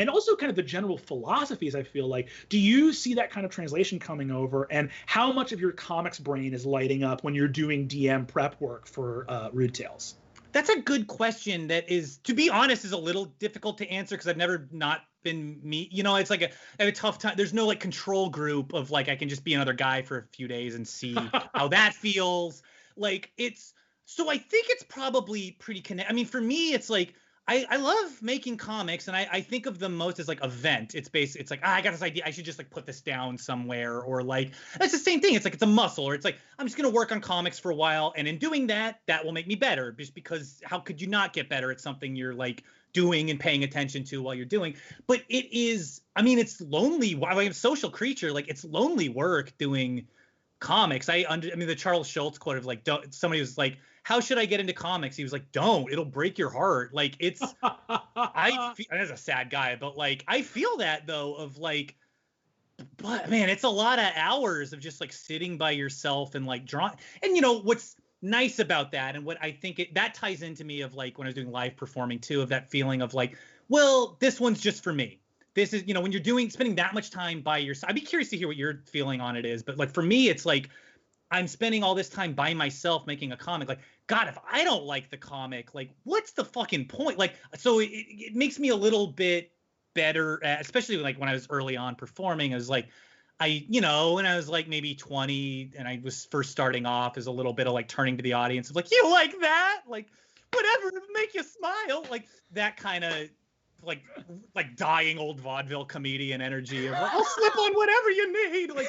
also kind of the general philosophies, I feel like. Do you see that kind of translation coming over, and how much of your comics brain is lighting up when you're doing DM prep work for Rude Tales? That's a good question that is, to be honest, is a little difficult to answer because I've never not been me. It's like I have a tough time. There's no like control group of like I can just be another guy for a few days and see how that feels. Like so I think it's probably pretty connected. I mean, for me, it's like I love making comics, and I think of them most as like a vent. It's like, I got this idea, I should just like put this down somewhere, or like that's the same thing. It's like it's a muscle, or it's like I'm just gonna work on comics for a while, and in doing that will make me better. Just because how could you not get better at something you're like doing and paying attention to while you're doing? But it is, I mean, it's lonely. I'm a social creature. Like it's lonely work doing comics. I mean, the Charles Schultz quote of like, somebody was like, how should I get into comics? He was like, don't, it'll break your heart. Like it's, as a sad guy, but like, I feel that though of like, but man, it's a lot of hours of just like sitting by yourself and like drawing. And what's nice about that, and what I think that ties into me of like when I was doing live performing too, of that feeling of like, well, this one's just for me. This is, when you're spending that much time by yourself. I'd be curious to hear what your feeling on it is, but like for me, it's like, I'm spending all this time by myself making a comic. Like, God, if I don't like the comic, like, what's the fucking point? Like, so it makes me a little bit better, especially like when I was early on performing. I was like, when I was like maybe 20 and I was first starting off, as a little bit of like turning to the audience of like, you like that? Like, whatever, make you smile. Like that kind of like dying old vaudeville comedian energy of like, I'll slip on whatever you need. Like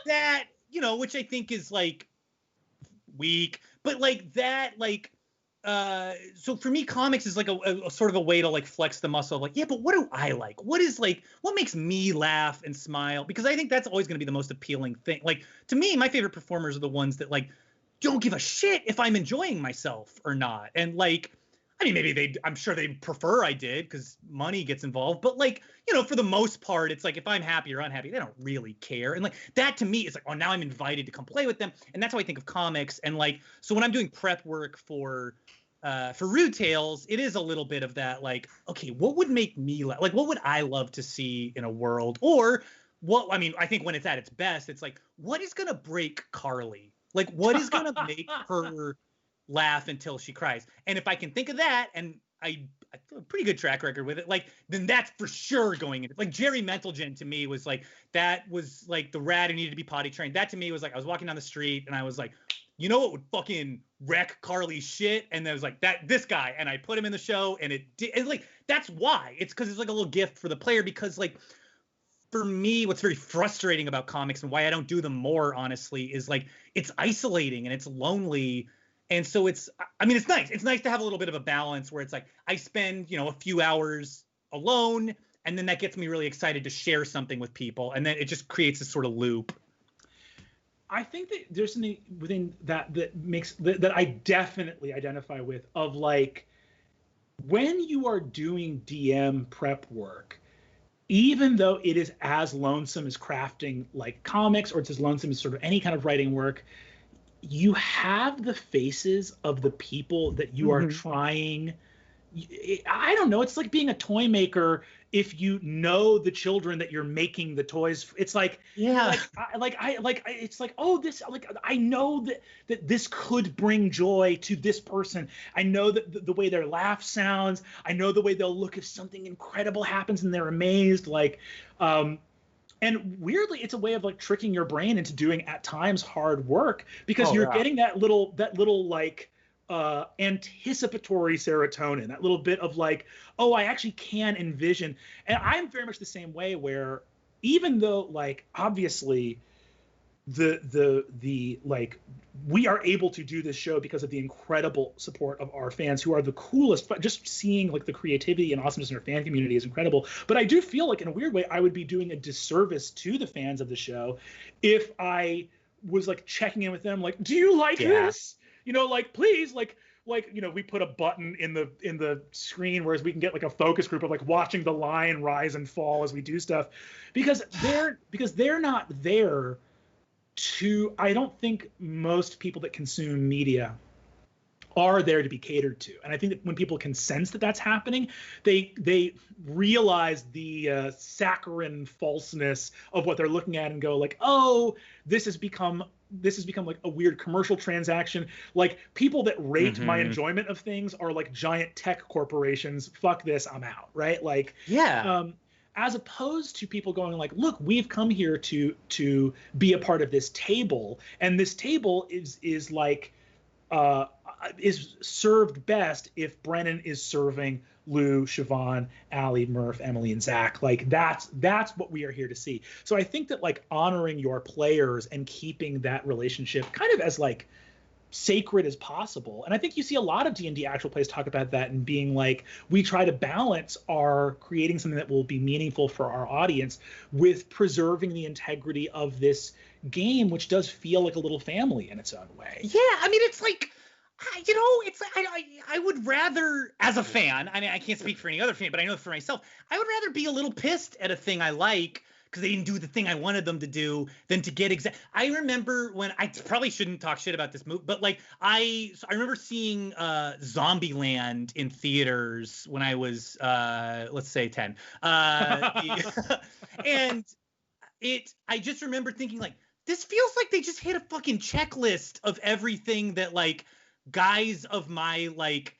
that. Which I think is like weak, but like that, like, so for me, comics is like a sort of a way to like flex the muscle of like, yeah, but what do I like? What makes me laugh and smile? Because I think that's always going to be the most appealing thing. Like to me, my favorite performers are the ones that like don't give a shit if I'm enjoying myself or not. And like, I mean, maybe I'm sure they prefer I did because money gets involved. But like, for the most part, it's like if I'm happy or unhappy, they don't really care. And like that to me is like, oh, now I'm invited to come play with them. And that's how I think of comics. And like, so when I'm doing prep work for Rude Tales, it is a little bit of that, like, okay, what would make me laugh? Like, what would I love to see in a world? Or I think when it's at its best, it's like, what is going to break Carly? Like, what is going to make her laugh until she cries? And if I can think of that, and I feel a pretty good track record with it, like, then that's for sure going into, like, Jerry Mentalgen to me was like, that was like the rat who needed to be potty trained. That to me was like, I was walking down the street and I was like, you know what would fucking wreck Carly's shit? And there was like this guy, and I put him in the show, and it did. And like, that's why. It's because it's like a little gift for the player, because like, for me, what's very frustrating about comics and why I don't do them more, honestly, is like, it's isolating and it's lonely. And so it's nice. It's nice to have a little bit of a balance where it's like, I spend, a few hours alone, and then that gets me really excited to share something with people. And then it just creates this sort of loop. I think that there's something within that makes that I definitely identify with, of like, when you are doing DM prep work, even though it is as lonesome as crafting like comics, or it's as lonesome as sort of any kind of writing work, you have the faces of the people that you are trying. I don't know. It's like being a toy maker. If you know the children that you're making the toys, it's like, it's like, oh, this, like, I know that this could bring joy to this person. I know that the way their laugh sounds. I know the way they'll look if something incredible happens and they're amazed. Like, and weirdly, it's a way of like tricking your brain into doing at times hard work, because you're getting that little like anticipatory serotonin, that little bit of like, oh, I actually can envision. And I'm very much the same way, where even though like obviously the like, we are able to do this show because of the incredible support of our fans, who are the coolest. But just seeing like the creativity and awesomeness in our fan community is incredible. But I do feel like in a weird way I would be doing a disservice to the fans of the show if I was like checking in with them like, do you like this? You know, like, please, like, you know, we put a button in the screen, whereas we can get like a focus group of like watching the line rise and fall as we do stuff, because they're not there to, I don't think most people that consume media are there to be catered to. And I think that when people can sense that that's happening, they realize the saccharine falseness of what they're looking at and go like, oh, this has become like a weird commercial transaction. Like, people that rate my enjoyment of things are like giant tech corporations. Fuck this, I'm out, right? Like, as opposed to people going like, look, we've come here to be a part of this table, and this table is like is served best if Brennan is serving Lou, Siobhan, Allie, Murph, Emily, and Zach. Like, that's what we are here to see. So I think that like honoring your players and keeping that relationship kind of as like sacred as possible. And I think you see a lot of D&D actual plays talk about that, and being like, we try to balance our creating something that will be meaningful for our audience with preserving the integrity of this game, which does feel like a little family in its own way. Yeah, I mean, it's like, you know, it's I would rather, as a fan, I mean, I can't speak for any other fan, but I know for myself, I would rather be a little pissed at a thing I like because they didn't do the thing I wanted them to do than to get I remember when, I probably shouldn't talk shit about this movie, but like I remember seeing Zombieland in theaters when I was let's say 10, and I just remember thinking like, this feels like they just hit a fucking checklist of everything that like guys of my like,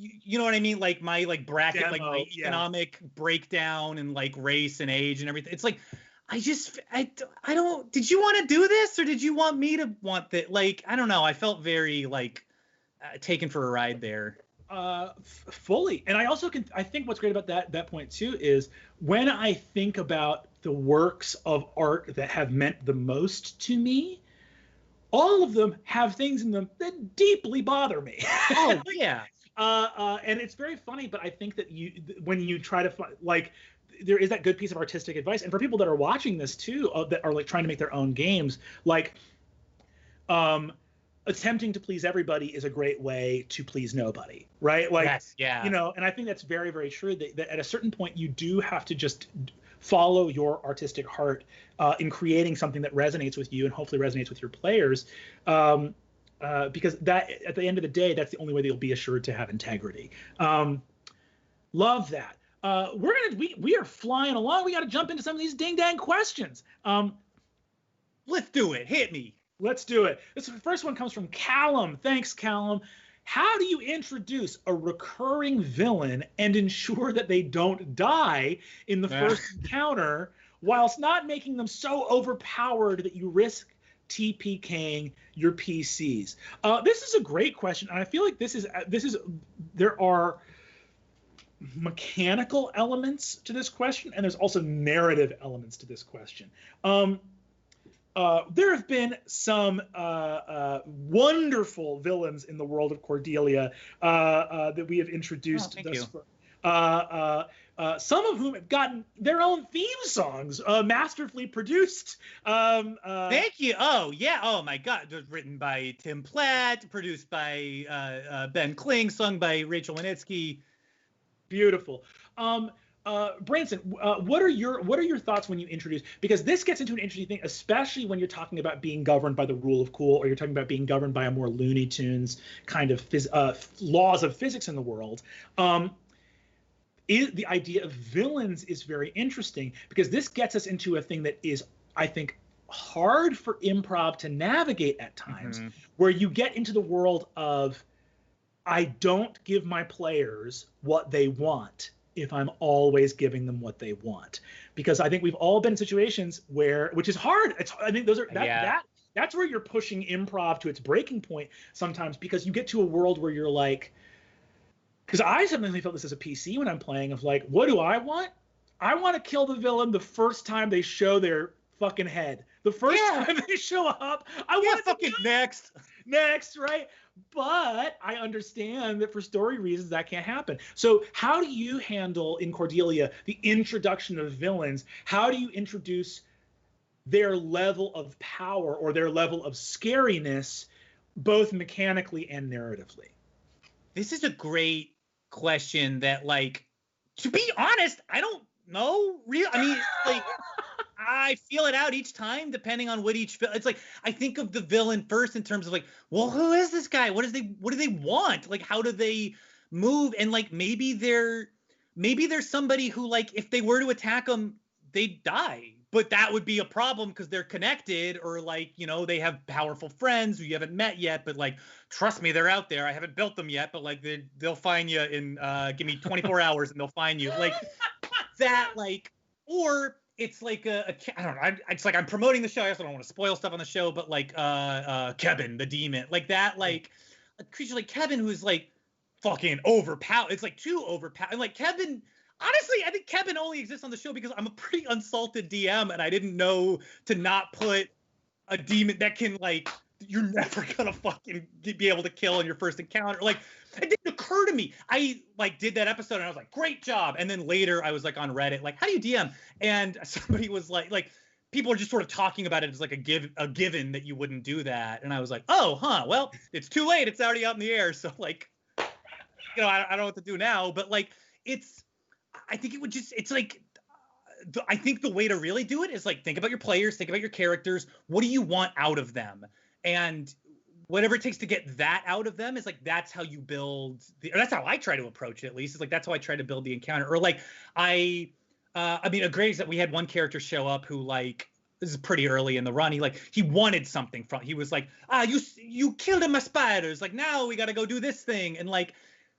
you know what I mean, like my like bracket, like my economic breakdown and like race and age and everything. It's like, I don't, did you want to do this, or did you want me to want that? Like, I don't know, I felt very like taken for a ride there. Fully. And I also I think what's great about that point too is, when I think about the works of art that have meant the most to me, all of them have things in them that deeply bother me. Oh yeah. And it's very funny, but I think that when you try to find, like, there is that good piece of artistic advice, and for people that are watching this too, that are like trying to make their own games, like, attempting to please everybody is a great way to please nobody, right? Like, yes, yeah. You know, and I think that's very, very true, that at a certain point you do have to just follow your artistic heart in creating something that resonates with you and hopefully resonates with your players, because that, at the end of the day, that's the only way that you'll be assured to have integrity. Love that. We are flying along. We got to jump into some of these ding dang questions. Let's do it. Hit me. Let's do it. This first one comes from Callum. Thanks, Callum. How do you introduce a recurring villain and ensure that they don't die in the first encounter, whilst not making them so overpowered that you risk TPKing your PCs? This is a great question, and I feel like there are mechanical elements to this question, and there's also narrative elements to this question. There have been some wonderful villains in the world of Cordelia that we have introduced thus far. some of whom have gotten their own theme songs, masterfully produced. Thank you. Oh, yeah. Oh, my God. It was written by Tim Platt, produced by Ben Kling, sung by Rachel Winitsky. Beautiful. Branson, what are your thoughts when you introduce, because this gets into an interesting thing, especially when you're talking about being governed by the rule of cool, or you're talking about being governed by a more Looney Tunes kind of laws of physics in the world. The idea of villains is very interesting, because this gets us into a thing that is, I think, hard for improv to navigate at times, where you get into the world of, I don't give my players what they want if I'm always giving them what they want. Because I think we've all been in situations where, which is hard. I think those are that's where you're pushing improv to its breaking point sometimes, because you get to a world where you're like, because I sometimes felt this as a PC when I'm playing, of like, what do I want? I want to kill the villain the first time they show their fucking head. The first time they show up, I want fucking next, right? But I understand that for story reasons that can't happen. So how do you handle in Cordelia the introduction of villains? How do you introduce their level of power or their level of scariness, both mechanically and narratively? This is a great question that, like, to be honest, I don't know. I mean, like, I feel it out each time depending on what it's like. I think of the villain first in terms of like, well, who is this guy? What do they want? Like, how do they move? And like, maybe there's somebody who, like, if they were to attack them, they'd die. But that would be a problem because they're connected, or like, you know, they have powerful friends who you haven't met yet, but like, trust me, they're out there. I haven't built them yet, but like, they'll find you in, give me 24 hours and they'll find you. Like that, like, or it's like I don't know. It's like I'm promoting the show. I also don't want to spoil stuff on the show, but like Kevin the demon, like that, like a creature like Kevin who's like fucking overpowered. It's like too overpowered. And like Kevin, honestly, I think Kevin only exists on the show because I'm a pretty unsalted DM, and I didn't know to not put a demon that can, like, you're never gonna fucking be able to kill in your first encounter. Like, it didn't occur to me. I like did that episode and I was like, great job. And then later I was like on Reddit, like, how do you DM? And somebody was like people are just sort of talking about it as like a given that you wouldn't do that. And I was like, oh, well, it's too late. It's already out in the air. So like, you know, I don't know what to do now. But like, I think it would just, it's like, I think the way to really do it is like, think about your players, think about your characters. What do you want out of them? And whatever it takes to get that out of them is like, that's how you build or that's how I try to approach it, at least. It's like, that's how I try to build the encounter. Or like, I mean, a great example, we had one character show up who, like, this is pretty early in the run. He wanted something from, he was like, you killed my spiders. Like, now we got to go do this thing. And like,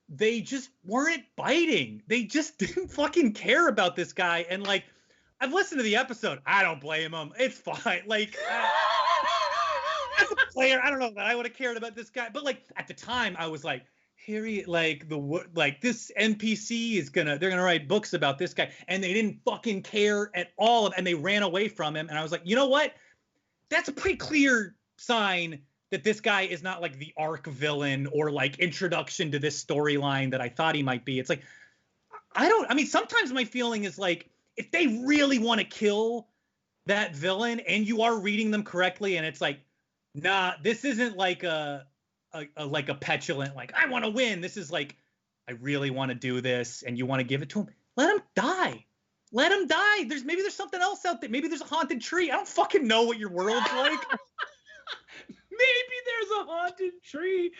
they just weren't biting. They just didn't fucking care about this guy. And like, I've listened to the episode. I don't blame him. It's fine. Like, as a player, I don't know that I would have cared about this guy. But like, at the time I was like, this NPC they're gonna write books about this guy. And they didn't fucking care at all. And they ran away from him. And I was like, you know what? That's a pretty clear sign that this guy is not like the arc villain or like introduction to this storyline that I thought he might be. It's like, I mean, sometimes my feeling is like, if they really want to kill that villain and you are reading them correctly, and it's like, nah, this isn't like a petulant, like, I want to win. This is like, I really want to do this, and you want to give it to him. Let him die. Let him die. Maybe there's something else out there. Maybe there's a haunted tree. I don't fucking know what your world's like. Maybe there's a haunted tree.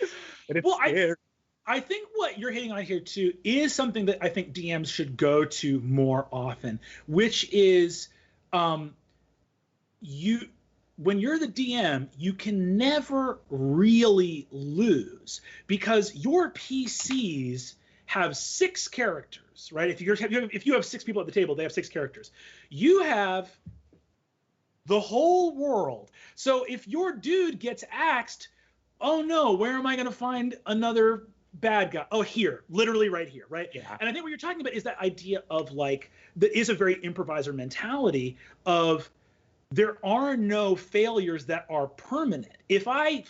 But it's scared. I think what you're hitting on here too is something that I think DMs should go to more often, which is when you're the DM, you can never really lose because your PCs have 6 characters, right? If you have 6 people at the table, they have 6 characters. You have the whole world. So if your dude gets axed, oh no, where am I going to find another bad guy? Oh, here, literally right here, right? Yeah. And I think what you're talking about is that idea of like, that is a very improviser mentality of there are no failures that are permanent. If my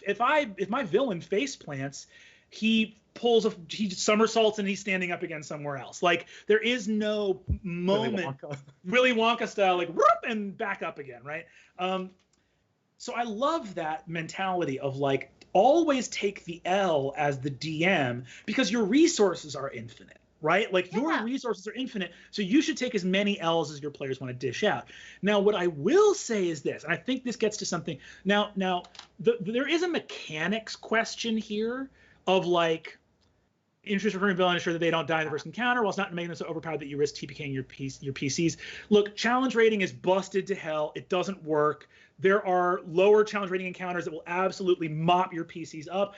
villain face plants he somersaults and he's standing up again somewhere else. Like there is no moment, Willy Wonka style, like whoop, and back up again, right? So I love that mentality of like always take the L as the DM because your resources are infinite, right? Like your resources are infinite, so you should take as many L's as your players want to dish out. Now, what I will say is this, and I think this gets to something. Now, there is a mechanics question here of like interest recurring villain ensure that they don't die in the first encounter while it's not making them so overpowered that you risk TPKing your PCs. Look, challenge rating is busted to hell. It doesn't work. There are lower challenge rating encounters that will absolutely mop your PCs up.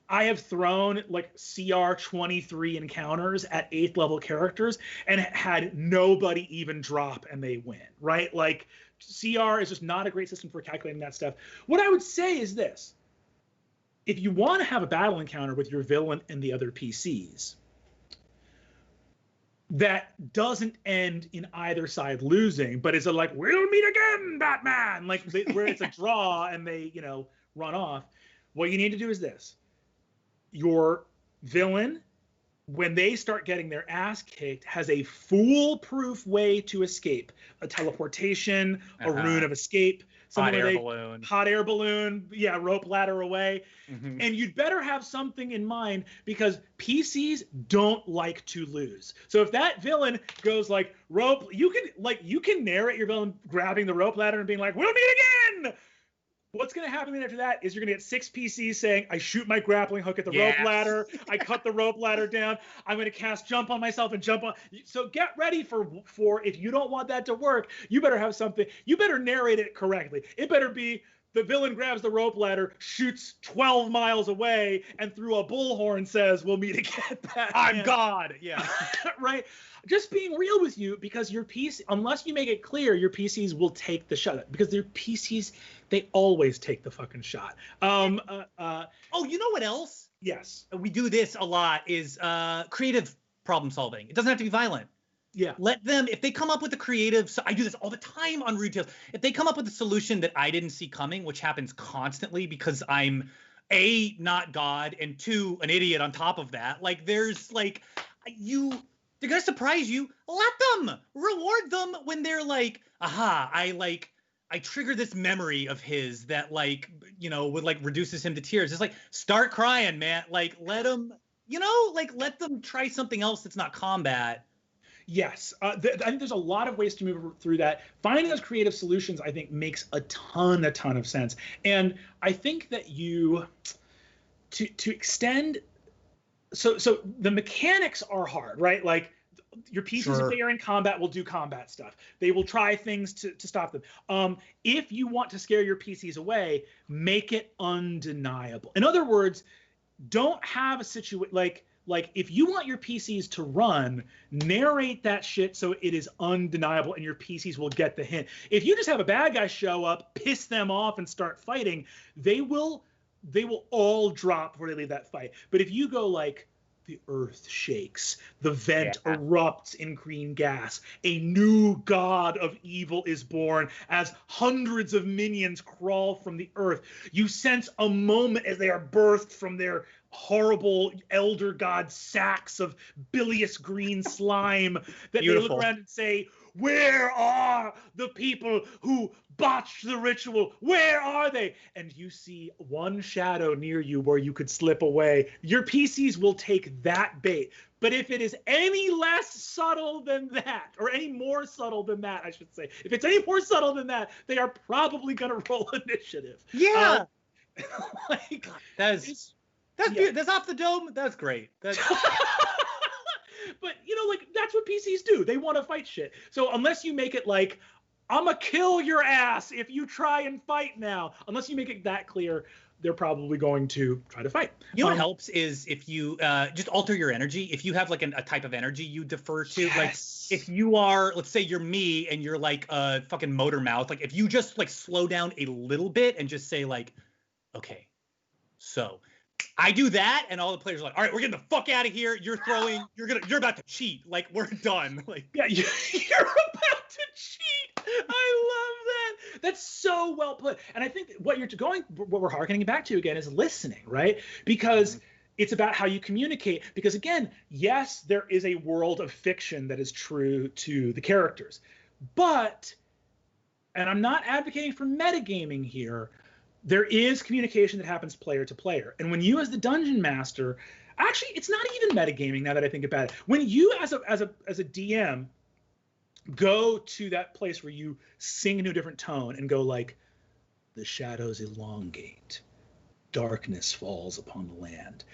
I have thrown like CR 23 encounters at 8th level characters and had nobody even drop and they win, right? Like CR is just not a great system for calculating that stuff. What I would say is this. If you want to have a battle encounter with your villain and the other PCs that doesn't end in either side losing, but is a like, we'll meet again, Batman, like where it's a draw and they, run off, what you need to do is this. Your villain, when they start getting their ass kicked, has a foolproof way to escape. A teleportation, a rune of escape, hot air balloon, rope ladder away. And you'd better have something in mind because PCs don't like to lose. So if that villain goes like rope, you can narrate your villain grabbing the rope ladder and being like, we'll meet again. What's going to happen after that is you're going to get 6 PCs saying, I shoot my grappling hook at the rope ladder. I cut the rope ladder down. I'm going to cast jump on myself and jump on. So get ready for if you don't want that to work, you better have something. You better narrate it correctly. It better be the villain grabs the rope ladder, shoots 12 miles away, and through a bullhorn says, we'll meet again. I'm God. Yeah. Right? Just being real with you because your PC, unless you make it clear, your PCs will take the shot because their PCs, they always take the fucking shot. Oh, you know what else? Yes. We do this a lot is creative problem solving. It doesn't have to be violent. Yeah. Let them, if they come up with a creative, so I do this all the time on retail. If they come up with a solution that I didn't see coming, which happens constantly because I'm A, not God, and 2, an idiot on top of that. Like there's like, they're going to surprise you. Let them reward them when they're like, aha, I trigger this memory of his that would reduces him to tears. It's like, start crying, man. Like, let them, let them try something else that's not combat. Yes. I think there's a lot of ways to move through that. Finding those creative solutions, I think, makes a ton of sense. And I think that to extend, so the mechanics are hard, right? Like your PCs, if they are in combat, will do combat stuff. They will try things to stop them. If you want to scare your PCs away, make it undeniable. In other words, don't have a situation like if you want your PCs to run, narrate that shit so it is undeniable and your PCs will get the hint. If you just have a bad guy show up, piss them off and start fighting, they will all drop before they leave that fight. But if you go like, the earth shakes, the vent erupts in green gas, a new god of evil is born as hundreds of minions crawl from the earth. You sense a moment as they are birthed from their horrible elder god sacks of bilious green slime that Beautiful. They look around and say, where are the people who botched the ritual? Where are they? And you see one shadow near you where you could slip away. Your PCs will take that bait. But if it is any less subtle than that, or any more subtle than that, I should say, if it's any more subtle than that, they are probably going to roll initiative. Yeah. That's off the dome. That's great. That's... But, that's what PCs do. They want to fight shit. So unless you make it like, I'm going to kill your ass if you try and fight now, unless you make it that clear, they're probably going to try to fight. You know what helps is if you just alter your energy. If you have like a type of energy you defer to, like if you are, let's say you're me and you're like a fucking motor mouth, like if you just like slow down a little bit and just say like, okay, so I do that, and all the players are like, all right, we're getting the fuck out of here. You're about to cheat. Like, we're done. Like, yeah, you're about to cheat. I love that. That's so well put. And I think what we're harkening back to again is listening, right? Because It's about how you communicate, because again, yes, there is a world of fiction that is true to the characters, but, and I'm not advocating for metagaming here, there is communication that happens player to player. And when you as the dungeon master, actually, it's not even metagaming now that I think about it. When you as a DM go to that place where you sing into a different tone and go like, the shadows elongate, darkness falls upon the land.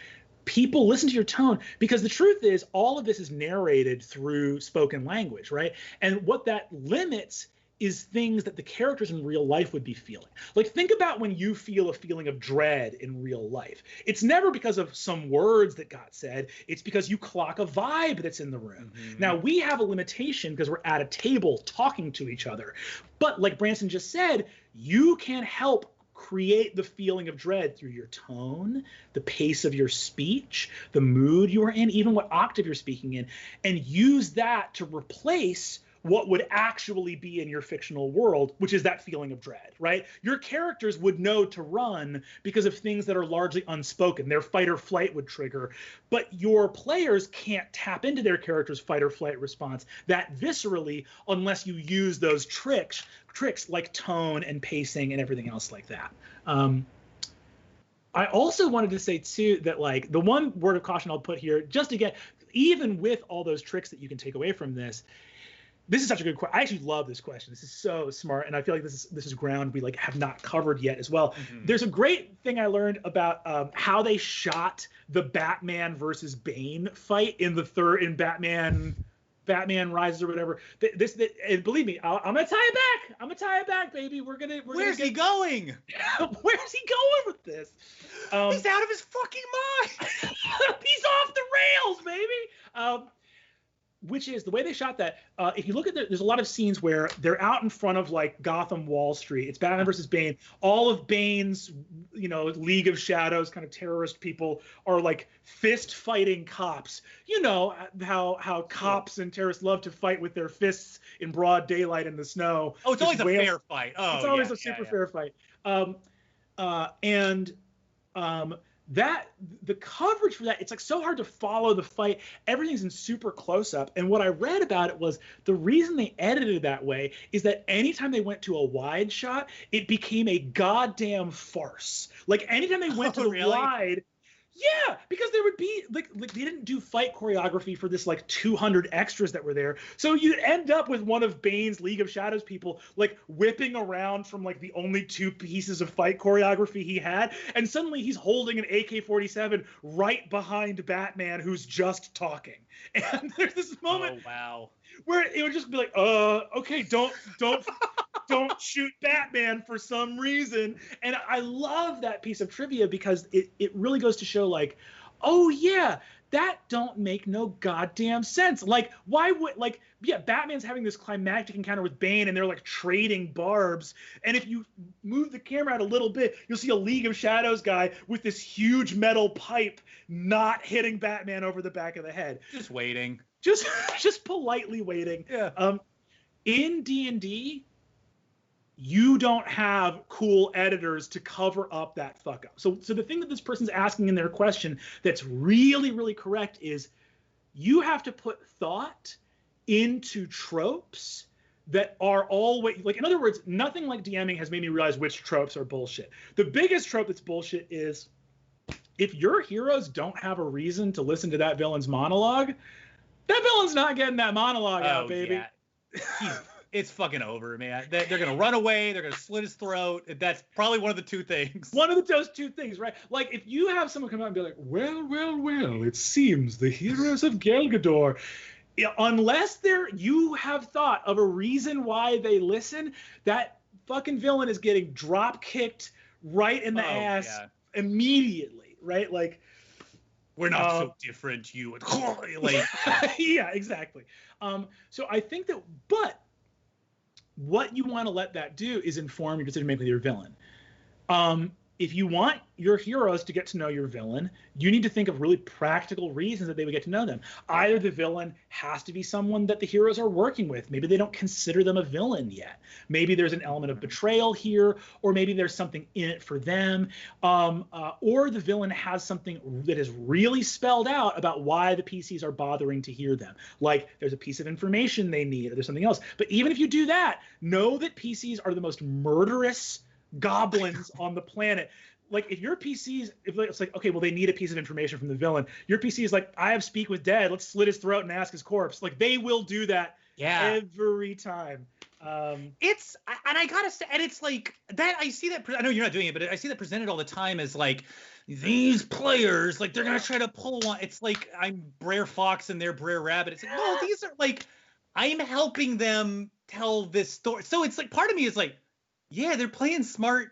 People listen to your tone, because the truth is all of this is narrated through spoken language, right? And what that limits is things that the characters in real life would be feeling. Like, think about when you feel a feeling of dread in real life. It's never because of some words that got said. It's because you clock a vibe that's in the room. Mm-hmm. Now, we have a limitation because we're at a table talking to each other. But like Branson just said, you can help create the feeling of dread through your tone, the pace of your speech, the mood you're in, even what octave you're speaking in, and use that to replace what would actually be in your fictional world, which is that feeling of dread, right? Your characters would know to run because of things that are largely unspoken. Their fight or flight would trigger, but your players can't tap into their character's fight or flight response that viscerally unless you use those tricks like tone and pacing and everything else like that. I also wanted to say too that, like, the one word of caution I'll put here, just to get, even with all those tricks that you can take away from this is such a good question. I actually love this question. This is so smart, and I feel like this is ground we like have not covered yet as well. Mm-hmm. There's a great thing I learned about how they shot the Batman versus Bane fight in Batman Rises or whatever. And believe me, I'm gonna tie it back. I'm gonna tie it back, baby. Where's he going? Where's he going with this? He's out of his fucking mind. He's off the rails, baby. Which is the way they shot that. If you look at there's a lot of scenes where they're out in front of like Gotham Wall Street. It's Batman versus Bane. All of Bane's, League of Shadows kind of terrorist people are like fist fighting cops. You know how cops and terrorists love to fight with their fists in broad daylight in the snow. Oh, it's always a fair fight. Oh, it's always a super fair fight. That the coverage for that, it's like so hard to follow the fight. Everything's in super close up. And what I read about it was the reason they edited it that way is that anytime they went to a wide shot, it became a goddamn farce. Like anytime they went to the wide, yeah, because there would be like they didn't do fight choreography for this like 200 extras that were there. So you'd end up with one of Bane's League of Shadows people like whipping around from like the only 2 pieces of fight choreography he had, and suddenly he's holding an AK-47 right behind Batman who's just talking. And there's this moment where it would just be like, okay, don't shoot Batman for some reason. And I love that piece of trivia because it really goes to show like, oh yeah, that don't make no goddamn sense. Like, why would, like, yeah, Batman's having this climactic encounter with Bane and they're like trading barbs. And if you move the camera out a little bit, you'll see a League of Shadows guy with this huge metal pipe not hitting Batman over the back of the head. Just waiting. Just politely waiting. Yeah. In D&D, you don't have cool editors to cover up that fuck up. So the thing that this person's asking in their question that's really, really correct is you have to put thought into tropes that are always, like, in other words, nothing like DMing has made me realize which tropes are bullshit. The biggest trope that's bullshit is if your heroes don't have a reason to listen to that villain's monologue, that villain's not getting that monologue out, baby. Yeah. It's fucking over, man. They're going to run away. They're going to slit his throat. That's probably one of the 2 things. One of those 2 things, right? Like, if you have someone come out and be like, well, it seems the heroes of Gelgador, unless you have thought of a reason why they listen, that fucking villain is getting drop kicked right in the ass immediately, right? Like, we're not so different, you and like, yeah, exactly. So I think that, but what you want to let that do is inform your decision making with your villain. if you want your heroes to get to know your villain, you need to think of really practical reasons that they would get to know them. Either the villain has to be someone that the heroes are working with. Maybe they don't consider them a villain yet. Maybe there's an element of betrayal here, or maybe there's something in it for them. Or the villain has something that is really spelled out about why the PCs are bothering to hear them. Like there's a piece of information they need, or there's something else. But even if you do that, know that PCs are the most murderous goblins on the planet. Like if your PCs, if it's like, okay, well, they need a piece of information from the villain, your PC is like, I have speak with dead, let's slit his throat and ask his corpse. Like they will do that every time. It's, and I gotta say, and it's like that, I see that, I know you're not doing it, but I see that presented all the time as like, these players, like they're gonna try to pull one. It's like, I'm Brer Fox and they're Brer Rabbit. It's like, no, these are like, I'm helping them tell this story. So it's like, part of me is like, yeah, they're playing smart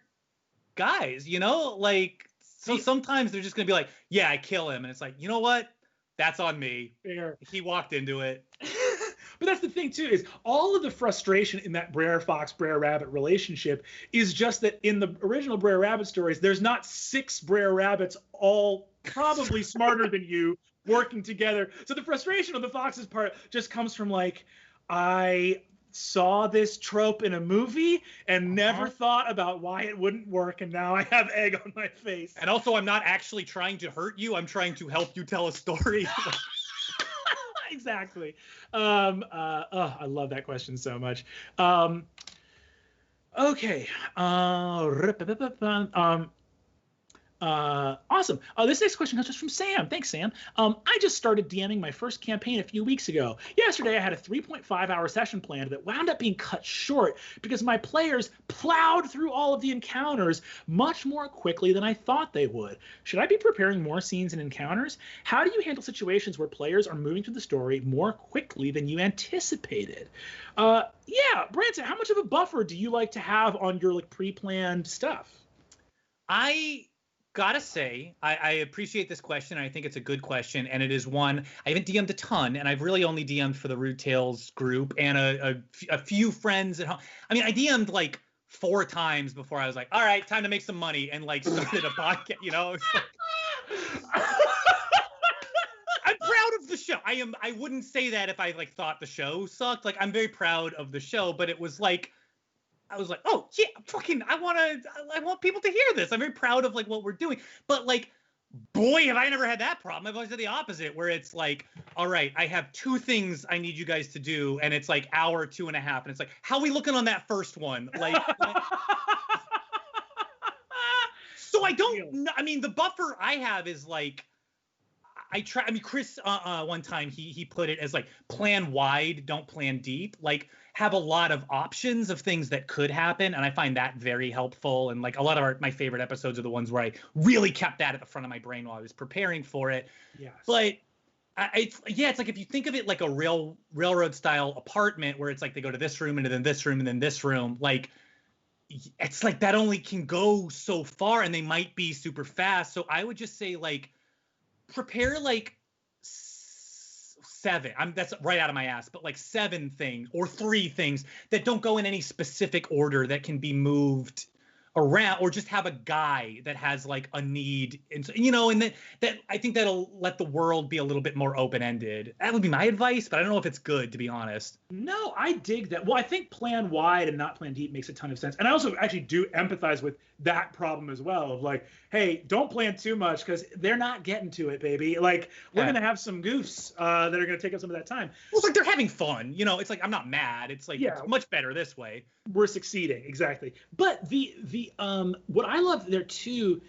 guys, you know? Like, so sometimes they're just going to be like, yeah, I kill him. And it's like, you know what? That's on me. Fair. He walked into it. But that's the thing, too, is all of the frustration in that Brer Fox, Brer Rabbit relationship is just that in the original Brer Rabbit stories, there's not 6 Brer Rabbits all probably smarter than you working together. So the frustration on the Fox's part just comes from like, I saw this trope in a movie and never thought about why it wouldn't work, and now I have egg on my face. And also, I'm not actually trying to hurt you. I'm trying to help you tell a story. Exactly. I love that question so much. Okay. Awesome. This next question comes just from Sam. Thanks, Sam. I just started DMing my first campaign a few weeks ago. Yesterday, I had a 3.5-hour session planned that wound up being cut short because my players plowed through all of the encounters much more quickly than I thought they would. Should I be preparing more scenes and encounters? How do you handle situations where players are moving through the story more quickly than you anticipated? Yeah, Branson, how much of a buffer do you like to have on your like pre-planned stuff? I gotta say, I appreciate this question. I think it's a good question, and it is one I haven't DM'd a ton, and I've really only DM'd for the Rude Tales group and a few friends at home. I mean, I DM'd like 4 times before I was like, all right, time to make some money, and like started a podcast. You know, it's like, I'm proud of the show. I wouldn't say that if I like thought the show sucked. Like, I'm very proud of the show, but it was like, I was like, oh yeah, fucking, I want people to hear this. I'm very proud of like what we're doing. But like, boy, have I never had that problem. I've always had the opposite, where it's like, all right, I have 2 things I need you guys to do, and it's like hour 2.5, and it's like, how are we looking on that first one? Like, so I don't. I mean, the buffer I have is like, I try. I mean, Chris, one time he put it as like, plan wide, don't plan deep. Like, have a lot of options of things that could happen, and I find that very helpful. And like, a lot of my favorite episodes are the ones where I really kept that at the front of my brain while I was preparing for it. Yes. But it's like, if you think of it like a railroad style apartment where it's like they go to this room and then this room and then this room, like, it's like that only can go so far, and they might be super fast. So I would just say like, prepare like 7. That's right out of my ass, but like 7 things or 3 things that don't go in any specific order that can be moved around, or just have a guy that has like a need, and so, you know, and that I think that'll let the world be a little bit more open-ended. That would be my advice, but I don't know if it's good, to be honest. No, I dig that. Well, I think plan wide and not plan deep makes a ton of sense. And I also actually do empathize with that problem as well, of like, hey, don't plan too much because they're not getting to it, baby. Like, we're going to have some goofs that are going to take up some of that time. Well, it's like they're having fun, you know. It's like, I'm not mad. It's like, it's much better this way. We're succeeding, exactly. But the what I love there too,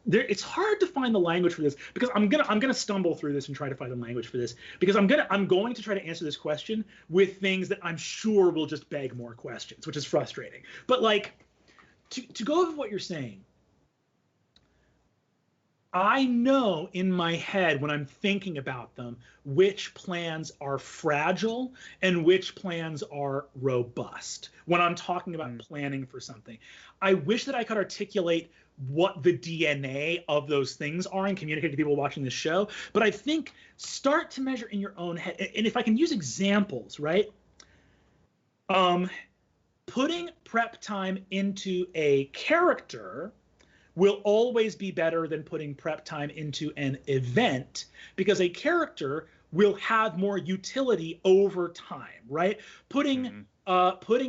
it's hard to find the language for this, because I'm gonna stumble through this and try to find the language for this, because I'm going to try to answer this question with things that I'm sure will just beg more questions, which is frustrating. But like, to go over what you're saying, I know in my head when I'm thinking about them which plans are fragile and which plans are robust when I'm talking about planning for something. I wish that I could articulate what the DNA of those things are and communicate to people watching this show, but I think start to measure in your own head. And if I can use examples, right? Putting prep time into a character will always be better than putting prep time into an event, because a character will have more utility over time, right? Putting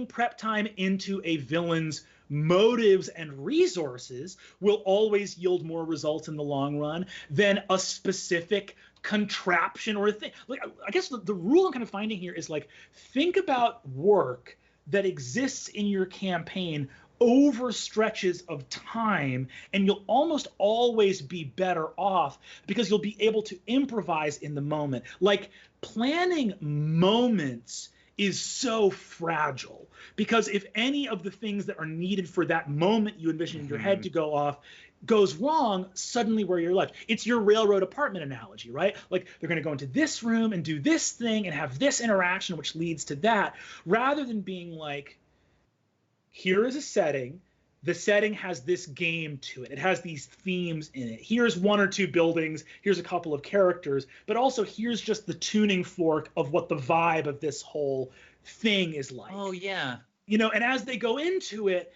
prep time into a villain's motives and resources will always yield more results in the long run than a specific contraption or a thing. Like, I guess the rule I'm kind of finding here is, like, think about work that exists in your campaign over stretches of time, and you'll almost always be better off because you'll be able to improvise in the moment. Like, planning moments is so fragile, because if any of the things that are needed for that moment you envision in your head to go off goes wrong, suddenly where you're left. It's your railroad apartment analogy, right? Like, they're going to go into this room and do this thing and have this interaction, which leads to that, rather than being like, here is a setting. The setting has this game to it. It has these themes in it. Here's one or two buildings. Here's a couple of characters. But also, here's just the tuning fork of what the vibe of this whole thing is like. Oh, yeah. You know, and as they go into it,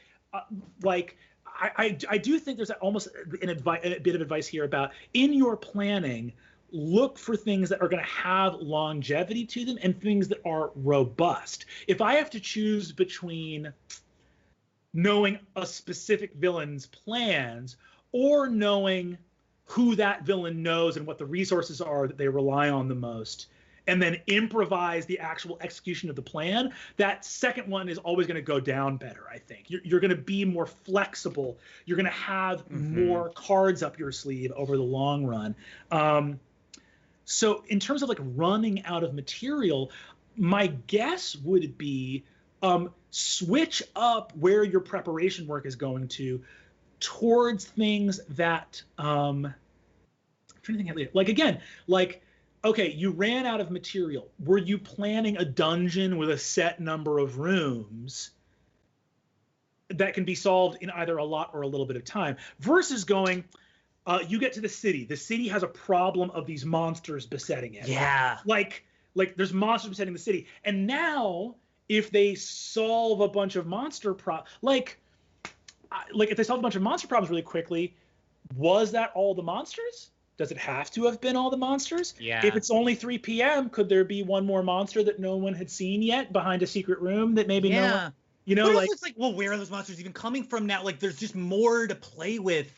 like, I do think there's almost a bit of advice here about, in your planning, look for things that are going to have longevity to them and things that are robust. If I have to choose between knowing a specific villain's plans or knowing who that villain knows and what the resources are that they rely on the most, and then improvise the actual execution of the plan, that second one is always going to go down better, I think. You're going to be more flexible. You're going to have more cards up your sleeve over the long run. So in terms of, like, running out of material, my guess would be switch up where your preparation work is going to towards things that I'm trying to think later. Like, again, like, okay, you ran out of material. Were you planning a dungeon with a set number of rooms that can be solved in either a lot or a little bit of time, versus going, you get to the city. The city has a problem of these monsters besetting it. Yeah. Like there's monsters besetting the city. And now, if they solve a bunch of monster like if they solve a bunch of monster problems really quickly, was that all the monsters? Does it have to have been all the monsters? Yeah. If it's only 3 p.m., could there be one more monster that no one had seen yet behind a secret room that maybe no one, you know, but it's like, well, where are those monsters even coming from now? Like, there's just more to play with.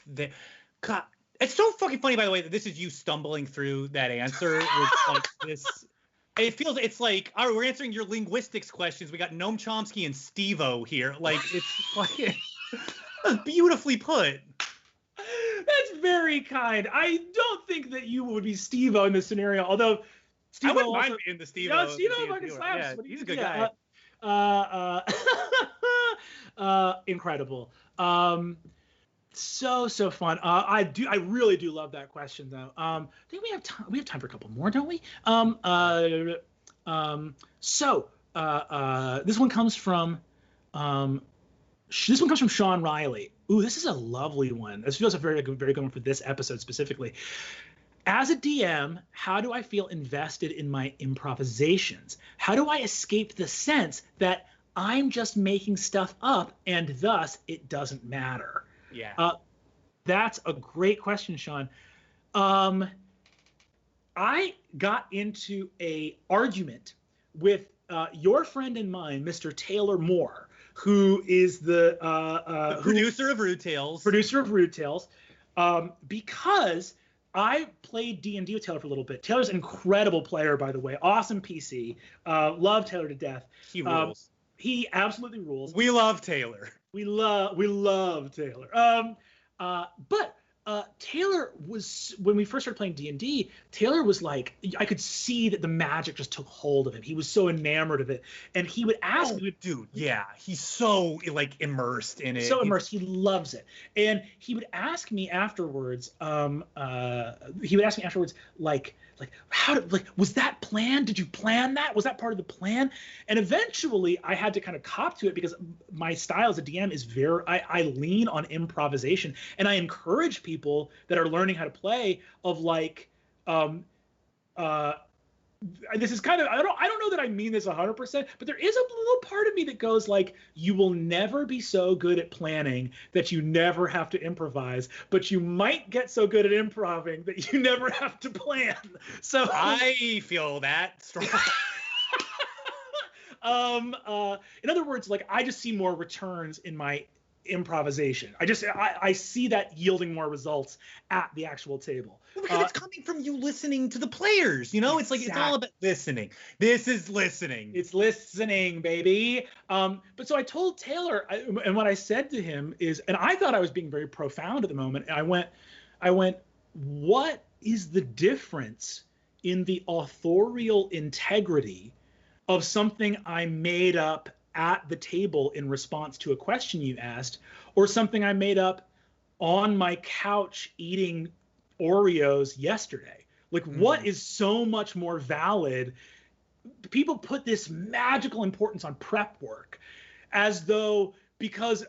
God, it's so fucking funny, by the way, that this is you stumbling through that answer with, like, this. It's like, all right, we're answering your linguistics questions. We got Noam Chomsky and Steve-O here. Like, it's fucking beautifully put. That's very kind. I don't think that you would be Steve-O in this scenario, although Steve-O, I wouldn't mind being the Steve-O. No, Steve-O fucking slaps. Yeah, he's a good guy. Incredible. So fun. I really do love that question, though. I think we have time for a couple more, don't we? This one comes from Sean Riley. Ooh, this is a lovely one. This feels a very good one for this episode specifically. As a DM, how do I feel invested in my improvisations? How do I escape the sense that I'm just making stuff up and thus it doesn't matter? Yeah. That's a great question, Sean. I got into a argument with your friend and mine, Mr. Taylor Moore, who is the producer of Rude Tales. Producer of Rude Tales, because I played D&D with Taylor for a little bit. Taylor's an incredible player, by the way. Awesome PC. Love Taylor to death. He rules. He absolutely rules. We love Taylor. We love Taylor. But Taylor was, when we first started playing D&D, Taylor was like, I could see that the magic just took hold of him. He was so enamored of it, and he would ask me, dude, yeah, he's so, like, immersed in it. So immersed, he loves it, and he would ask me afterwards. Like, was that planned? Did you plan that? Was that part of the plan? And eventually I had to kind of cop to it, because my style as a DM is I lean on improvisation, and I encourage people that are learning how to play of, like, this is kind of, I don't know that I mean this 100%, but there is a little part of me that goes like, you will never be so good at planning that you never have to improvise, but you might get so good at improving that you never have to plan. So I feel that strong. In other words, like, I just see more returns in my improvisation. I see that yielding more results at the actual table. Because it's coming from you listening to the players, you know? It's like, it's all about listening. This is listening. It's listening, baby. But so I told Taylor, and what I said to him is, and I thought I was being very profound at the moment. And I went, what is the difference in the authorial integrity of something I made up at the table in response to a question you asked, or something I made up on my couch eating Oreos yesterday? Like, what is so much more valid? People put this magical importance on prep work as though because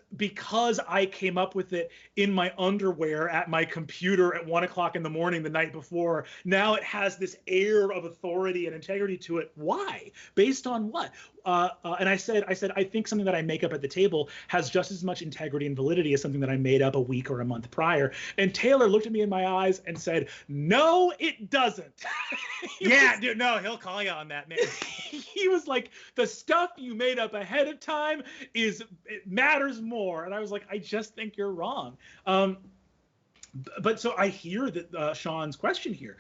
I came up with it in my underwear at my computer at 1 o'clock in the morning the night before, now it has this air of authority and integrity to it. Why? Based on what? And I said, I think something that I make up at the table has just as much integrity and validity as something that I made up a week or a month prior. And Taylor looked at me in my eyes and said, no, it doesn't. Dude, no, he'll call you on that, man. He was like, the stuff you made up ahead of time it matters more. And I was like, I just think you're wrong. But so I hear that Sean's question here.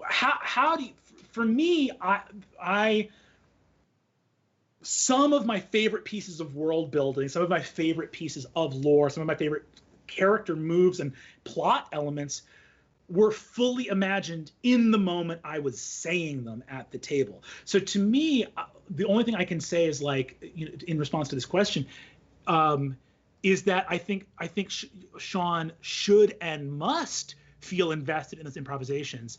How do you, for me, I some of my favorite pieces of world building, some of my favorite pieces of lore, some of my favorite character moves and plot elements were fully imagined in the moment I was saying them at the table. So to me, the only thing I can say is, like, you know, in response to this question, is that I think Sean should and must feel invested in those improvisations.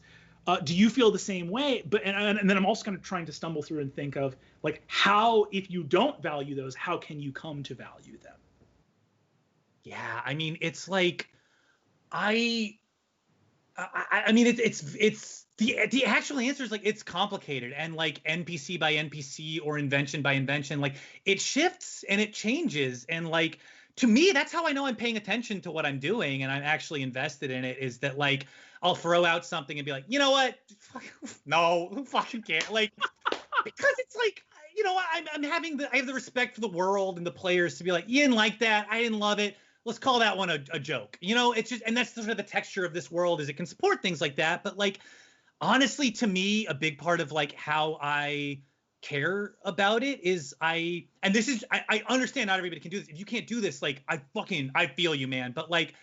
Do you feel the same way? And then I'm also kind of trying to stumble through and think of, like, how, if you don't value those, how can you come to value them? Yeah, I mean, it's like, I mean, it's the actual answer is, like, it's complicated, and, like, NPC by NPC or invention by invention, like, it shifts and it changes, and, like, to me, that's how I know I'm paying attention to what I'm doing and I'm actually invested in it, is that, like, I'll throw out something and be like, you know what? No, who fucking cares? Like, because it's like, you know, I have the respect for the world and the players to be like, you didn't like that, I didn't love it, let's call that one a joke. You know, it's just, and that's sort of the texture of this world, is it can support things like that. But, like, honestly, to me, a big part of, like, how I care about it is I understand not everybody can do this. If you can't do this, like, I feel you, man. But, like,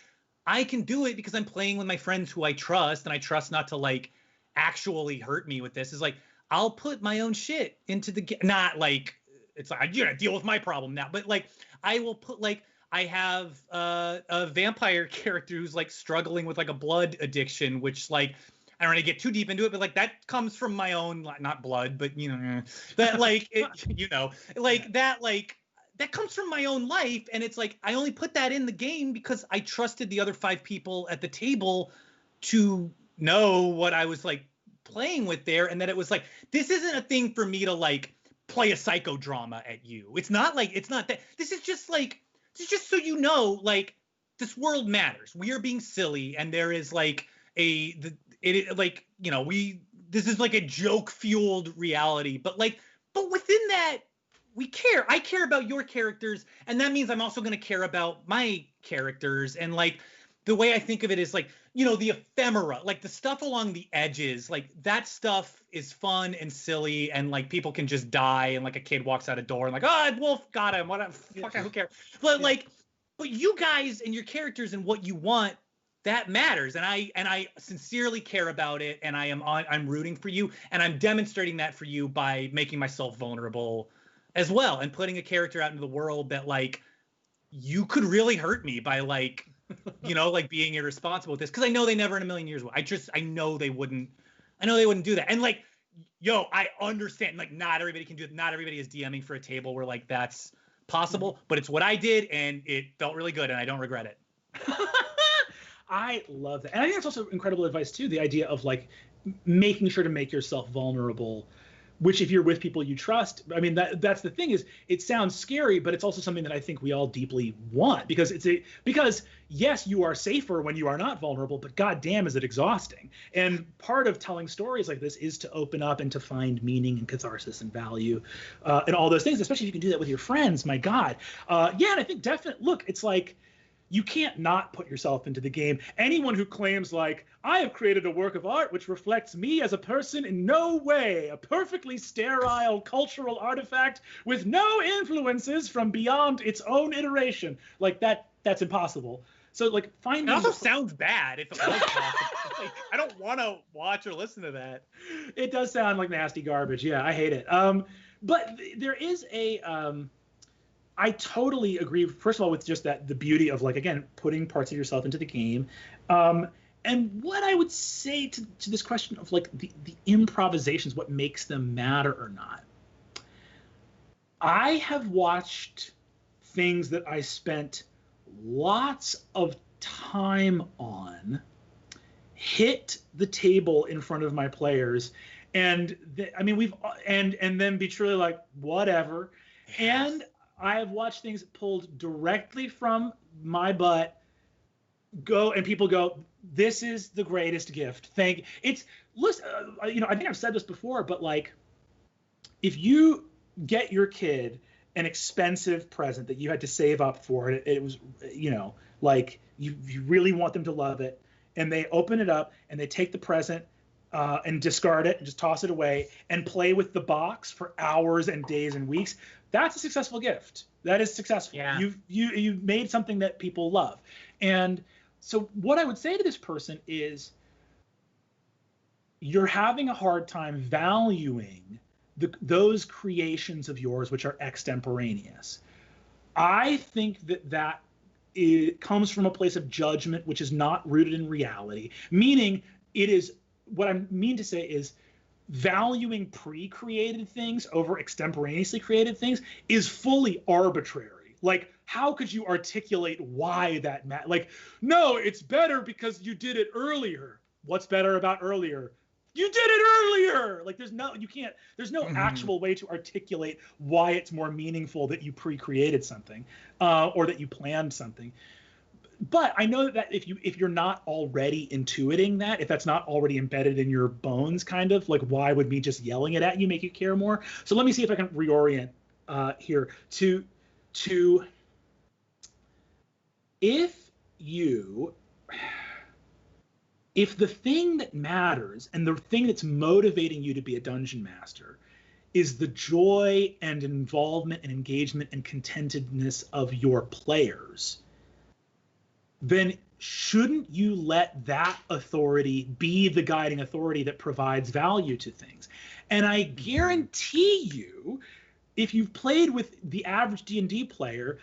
I can do it because I'm playing with my friends who I trust, and I trust not to, like, actually hurt me with this. Is like, I'll put my own shit into the game. Not like it's like, you gotta deal with my problem now, but, like, I will put, like, I have a vampire character who's, like, struggling with, like, a blood addiction, which, like, I don't want to get too deep into it, but, like, that comes from my own, not blood, but, you know, that, like, it, you know, like, that comes from my own life. And it's like, I only put that in the game because I trusted the other 5 people at the table to know what I was, like, playing with there. And that it was like, this isn't a thing for me to, like, play a psychodrama at you. It's not that. This is just so you know, like, this world matters. We are being silly, and there is, like, like, you know, this is like a joke fueled reality, but within that, we care. I care about your characters, and that means I'm also going to care about my characters. And, like, the way I think of it is, like, you know, the ephemera, like, the stuff along the edges, like, that stuff is fun and silly, and, like, people can just die, and, like, a kid walks out a door and, like, oh, wolf got him, whatever, fuck, who cares? But, like, but you guys and your characters and what you want, that matters, and I sincerely care about it, and I'm rooting for you, and I'm demonstrating that for you by making myself vulnerable as well, and putting a character out into the world that, like, you could really hurt me by, like, you know, like, being irresponsible with this, because I know they never in a million years will. I know they wouldn't do that. And, like, yo, I understand, like, not everybody can do it. Not everybody is DMing for a table where, like, that's possible, but it's what I did, and it felt really good, and I don't regret it. I love that. And I think that's also incredible advice too, the idea of like making sure to make yourself vulnerable, which if you're with people you trust, I mean, that's the thing is it sounds scary, but it's also something that I think we all deeply want because because yes, you are safer when you are not vulnerable, but goddamn is it exhausting. And part of telling stories like this is to open up and to find meaning and catharsis and value and all those things, especially if you can do that with your friends, my God. Yeah, and I think definitely, look, it's like, you can't not put yourself into the game. Anyone who claims like, I have created a work of art which reflects me as a person in no way, a perfectly sterile cultural artifact with no influences from beyond its own iteration, like that's impossible. So like finding. It also sounds bad if it was possible. Like, I don't want to watch or listen to that. It does sound like nasty garbage. Yeah, I hate it. But there is a. I totally agree, first of all, with just that, the beauty of like, again, putting parts of yourself into the game. And what I would say to this question of like the improvisations, what makes them matter or not. I have watched things that I spent lots of time on hit the table in front of my players. And I mean, and then be truly like, whatever. Yes. And I have watched things pulled directly from my butt and people go, this is the greatest gift. Listen, I think I've said this before, but like, if you get your kid an expensive present that you had to save up for, and it was, like you really want them to love it, and they open it up and they take the present and discard it and just toss it away and play with the box for hours and days and weeks, that's a successful gift. That is successful. Yeah. You've made something that people love. And so what I would say to this person is, you're having a hard time valuing those creations of yours which are extemporaneous. I think that it comes from a place of judgment which is not rooted in reality, meaning it is, what I mean to say is, valuing pre-created things over extemporaneously created things is fully arbitrary. Like, how could you articulate why that matters? Like, no, it's better because you did it earlier. What's better about earlier? You did it earlier. Like, there's no actual way to articulate why it's more meaningful that you pre-created something or that you planned something. But I know that if you're not already intuiting that, if that's not already embedded in your bones, kind of like, why would me just yelling it at you make you care more? So let me see if I can reorient here to if the thing that matters and the thing that's motivating you to be a dungeon master is the joy and involvement and engagement and contentedness of your players, then shouldn't you let that authority be the guiding authority that provides value to things? And I guarantee you, if you've played with the average D&D player,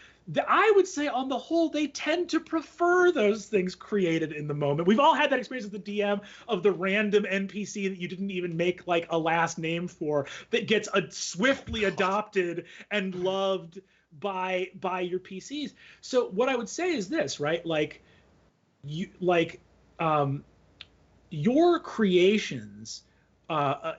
I would say on the whole, they tend to prefer those things created in the moment. We've all had that experience with the DM of the random NPC that you didn't even make like a last name for that gets swiftly adopted and loved by your PCs. So what I would say is this, right? Like, your creations,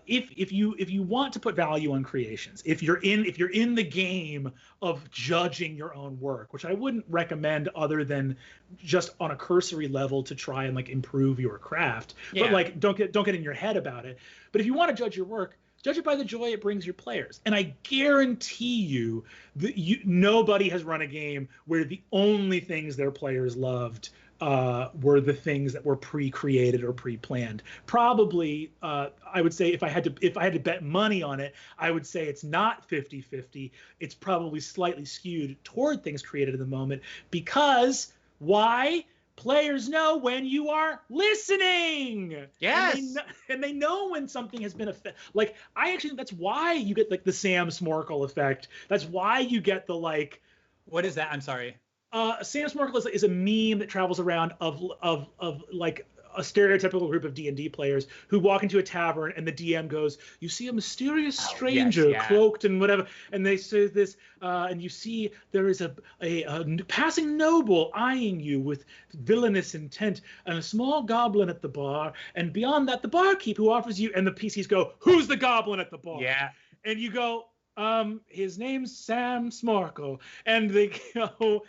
if you want to put value on creations, if you're in the game of judging your own work, which I wouldn't recommend other than just on a cursory level to try and like improve your craft, but like don't get in your head about it. But if you want to judge your work, judge it by the joy it brings your players. And I guarantee you that nobody has run a game where the only things their players loved were the things that were pre-created or pre-planned. Probably, I would say if I had to bet money on it, I would say it's not 50-50. It's probably slightly skewed toward things created in the moment, because why? Players know when you are listening. Yes. And they know when something has been like, I actually think that's why you get like the Sam Smorkle effect. That's why you get the like. What is that? I'm sorry. Sam Smorkle is a meme that travels around of like a stereotypical group of D&D players who walk into a tavern and the DM goes, "You see a mysterious stranger cloaked and whatever," and they say this, and you see there is a passing noble eyeing you with villainous intent, and a small goblin at the bar, and beyond that the barkeep who offers you, and the PCs go, "Who's the goblin at the bar?" Yeah. And you go, his name's Sam Smarkle, and they go.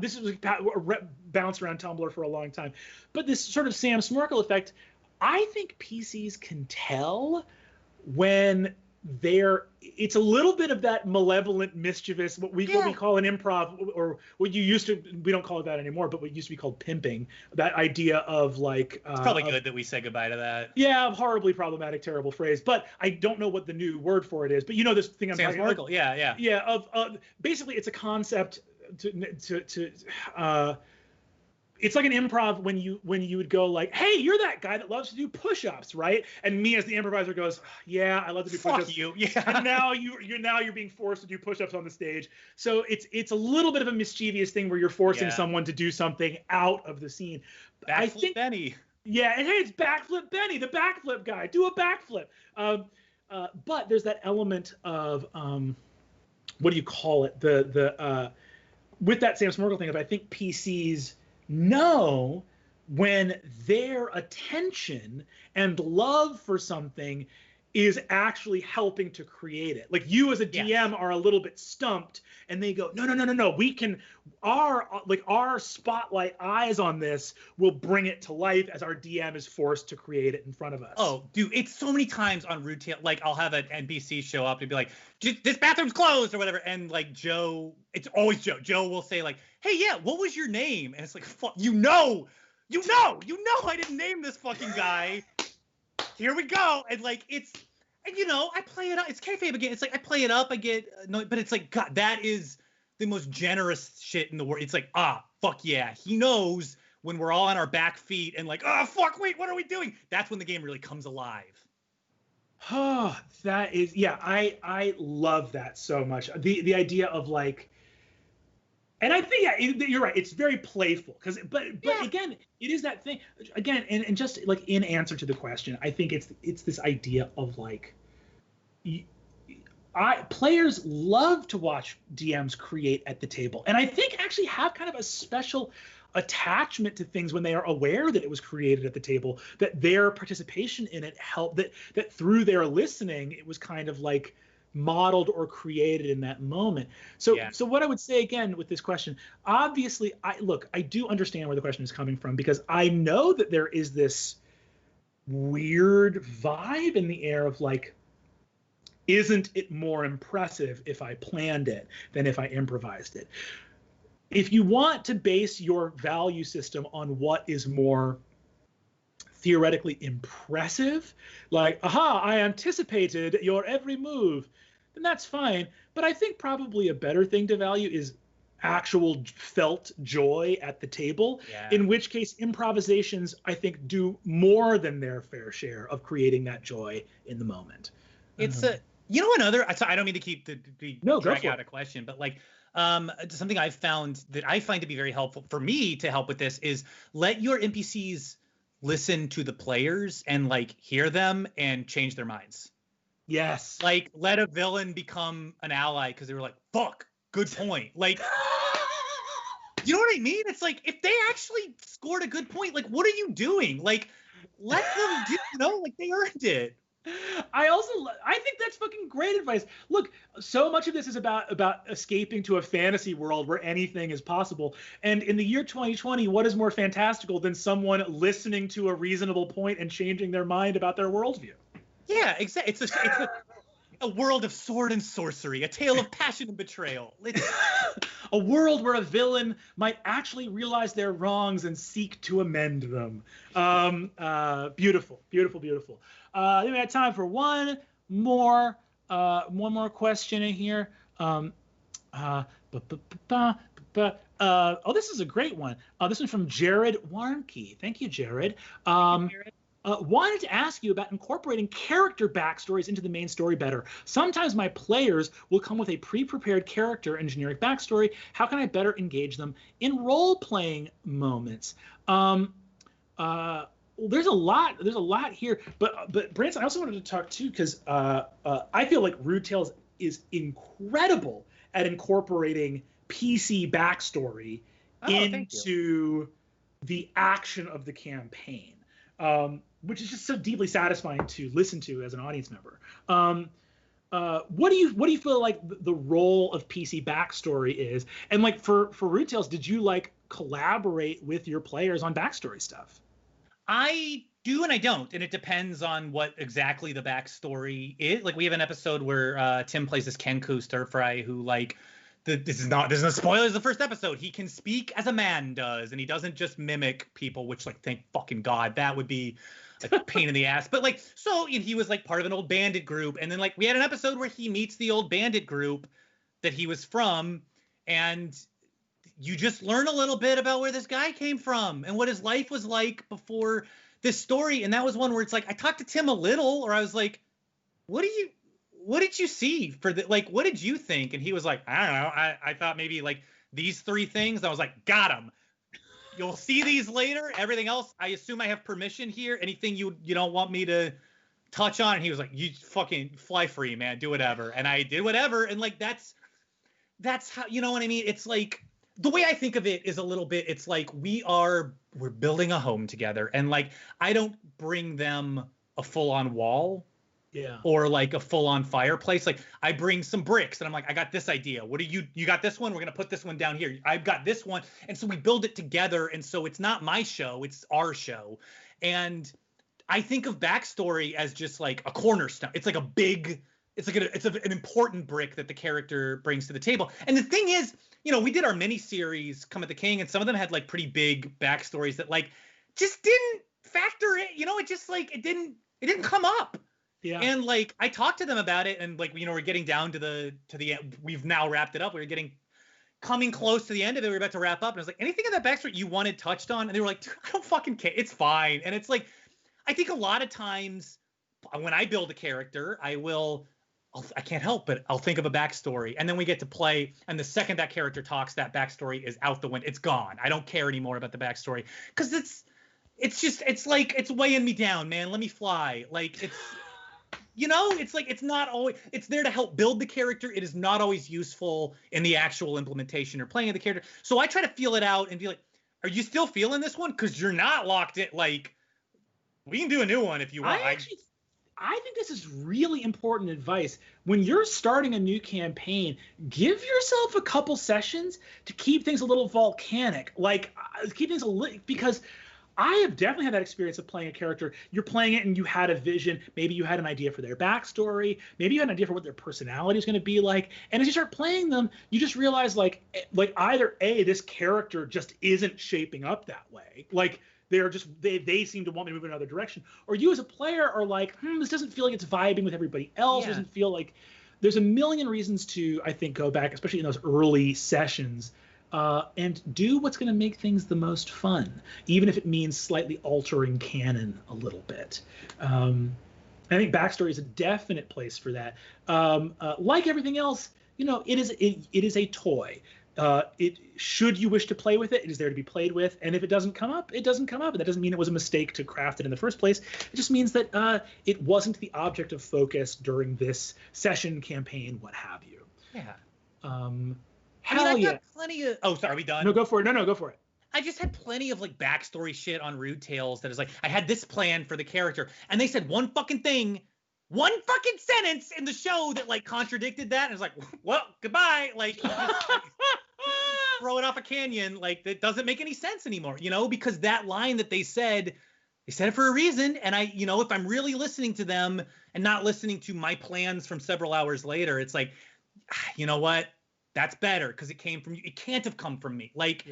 This was bounced around Tumblr for a long time. But this sort of Sam Smarkle effect, I think PCs can tell when it's a little bit of that malevolent, mischievous, what we call an improv, or what you used to, we don't call it that anymore, but what used to be called pimping. That idea of like... it's probably good that we say goodbye to that. Yeah, horribly problematic, terrible phrase. But I don't know what the new word for it is. But you know this thing I'm talking about? Yeah. Yeah, of basically it's a concept... it's like an improv when you would go like, "Hey, you're that guy that loves to do push-ups, right?" And me as the improviser goes, "Yeah, I love to do push-ups." Fuck you. Yeah. And now you're being forced to do push-ups on the stage. So it's a little bit of a mischievous thing where you're forcing someone to do something out of the scene. I think Benny. Yeah, and hey, it's backflip Benny, the backflip guy. Do a backflip. But there's that element of what do you call it? With that Sam Smarkle thing, I think PCs know when their attention and love for something is actually helping to create it. Like you as a DM are a little bit stumped, and they go, no, we can, our spotlight eyes on this will bring it to life as our DM is forced to create it in front of us. Oh, dude, it's so many times on routine, like I'll have an NPC show up and be like, "This bathroom's closed," or whatever, and like Joe, it's always Joe. Joe will say like, "Hey, yeah, what was your name?" And it's like, "Fuck, you know, I didn't name this fucking guy." Here we go, and like and I play it up. It's kayfabe again. It's like I play it up. I get no, but it's like, God, that is the most generous shit in the world. It's like, fuck yeah, he knows when we're all on our back feet and like, fuck, wait, what are we doing? That's when the game really comes alive. Oh, that is, yeah, I love that so much. The idea of like, and I think, yeah, you're right. It's very playful but again, it is that thing again, and just like in answer to the question, I think it's this idea of like, players love to watch DMs create at the table, and I think actually have kind of a special attachment to things when they are aware that it was created at the table, that their participation in it helped, that through their listening, it was kind of like modeled or created in that moment. So what I would say again with this question, obviously, I do understand where the question is coming from, because I know that there is this weird vibe in the air of like, isn't it more impressive if I planned it than if I improvised it? If you want to base your value system on what is more theoretically impressive, like, I anticipated your every move, then that's fine. But I think probably a better thing to value is actual felt joy at the table, in which case improvisations, I think, do more than their fair share of creating that joy in the moment. It's another, I don't mean to keep drag out a question, but like, something I've found that I find to be very helpful for me to help with this is let your NPCs listen to the players and like hear them and change their minds. Yes. Like let a villain become an ally because they were like, fuck, good point. Like, you know what I mean? It's like, if they actually scored a good point, like, what are you doing? Like, let them do, like they earned it. I think that's fucking great advice. Look, so much of this is about escaping to a fantasy world where anything is possible. And in the year 2020, what is more fantastical than someone listening to a reasonable point and changing their mind about their worldview? Yeah, exactly. It's a world of sword and sorcery, a tale of passion and betrayal. A world where a villain might actually realize their wrongs and seek to amend them. Beautiful, beautiful, beautiful. I think we have time for one more question in here. Oh, this is a great one. This one's from Jared Warnke. Thank you, Jared. Wanted to ask you about incorporating character backstories into the main story better. Sometimes my players will come with a pre-prepared character and generic backstory. How can I better engage them in role-playing moments? there's a lot here, but Branson, I also wanted to talk too, because I feel like Rude Tales is incredible at incorporating PC backstory into the action of the campaign, which is just so deeply satisfying to listen to as an audience member. What do you feel like the role of PC backstory is? And like for Rude Tales, did you like collaborate with your players on backstory stuff? I do and I don't, and it depends on what exactly the backstory is. Like we have an episode where Tim plays this Kenku stir fry who like this is no spoilers. The first episode, he can speak as a man does, and he doesn't just mimic people, which like thank fucking God, that would be a pain in the ass. But like so, and he was like part of an old bandit group, and then like we had an episode where he meets the old bandit group that he was from, and you just learn a little bit about where this guy came from and what his life was like before this story. And that was one where it's like, I talked to Tim a little, or I was like, what did you see for the, like, what did you think? And he was like, I don't know. I thought maybe like these 3 things. I was like, got him. You'll see these later. Everything else, I assume I have permission here. Anything you don't want me to touch on. And he was like, you fucking fly free, man. Do whatever. And I did whatever. And like, that's how, you know what I mean? It's like, the way I think of it is a little bit, it's like we're building a home together, and like I don't bring them a full-on wall, or like a full-on fireplace. Like I bring some bricks, and I'm like, I got this idea. What do you got this one? We're gonna put this one down here. I've got this one, and so we build it together. And so it's not my show, it's our show. And I think of backstory as just like a cornerstone. It's like a big. It's like an important brick that the character brings to the table. And the thing is, you know, we did our mini series Come at the King, and some of them had like pretty big backstories that like just didn't factor in. You know, it just like it didn't come up. Yeah. And like I talked to them about it, and like, you know, we're getting down to the end. We've now wrapped it up. We're coming close to the end of it. We're about to wrap up, and I was like, anything in that backstory you wanted touched on? And they were like, I don't fucking care. It's fine. And it's like, I think a lot of times when I build a character, I can't help but I'll think of a backstory, and then we get to play, and the second that character talks, that backstory is out the window. It's gone. I don't care anymore about the backstory, because it's like it's weighing me down, man. Let me fly. Like it's, you know, it's like it's not always. It's there to help build the character. It is not always useful in the actual implementation or playing of the character. So I try to feel it out and be like, are you still feeling this one? Because you're not locked in. Like we can do a new one if you want. I think this is really important advice. When you're starting a new campaign, give yourself a couple sessions to keep things a little volcanic. Like, keep things a little, because I have definitely had that experience of playing a character. You're playing it and you had a vision. Maybe you had an idea for their backstory. Maybe you had an idea for what their personality is going to be like. And as you start playing them, you just realize like either A, this character just isn't shaping up that way. Like, they seem to want me to move in another direction. Or you as a player are like, this doesn't feel like it's vibing with everybody else. Doesn't feel like there's a million reasons to, I think, go back, especially in those early sessions, and do what's going to make things the most fun, even if it means slightly altering canon a little bit. I think backstory is a definite place for that. Like everything else, you know, it is a toy. Should you wish to play with it, it is there to be played with, and if it doesn't come up, it doesn't come up. And that doesn't mean it was a mistake to craft it in the first place. It just means that it wasn't the object of focus during this session, campaign, what have you. Yeah. I've got plenty of. Oh, sorry, are we done? No, go for it. No, go for it. I just had plenty of like backstory shit on Rude Tales that is like, I had this plan for the character, and they said one fucking sentence in the show that like contradicted that, and it's like, well, goodbye. Like, throw it off a canyon. Like, that doesn't make any sense anymore, you know, because that line that they said it for a reason. And I, you know, if I'm really listening to them and not listening to my plans from several hours later, it's like, you know what? That's better because it came from you. It can't have come from me. Like,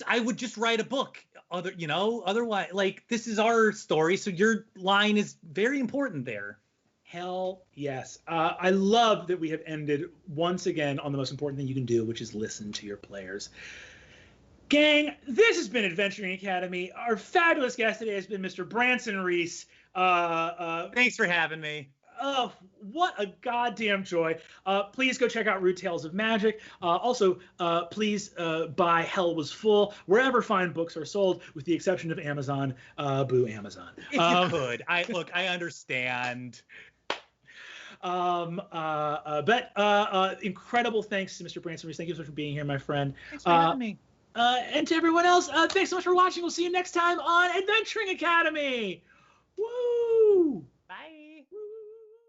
I would just write a book. Otherwise, like, this is our story. So your line is very important there. Hell yes. I love that we have ended once again on the most important thing you can do, which is listen to your players. Gang, this has been Adventuring Academy. Our fabulous guest today has been Mr. Branson Reese. Thanks for having me. Oh, what a goddamn joy. Please go check out Rude Tales of Magic. Also, please buy Hell Was Full wherever fine books are sold, with the exception of Amazon. Boo, Amazon. If you could. I understand. Incredible thanks to Mr. Branson Reese. Thank you so much for being here, my friend. Thanks for having me. And to everyone else, thanks so much for watching. We'll see you next time on Adventuring Academy. Woo!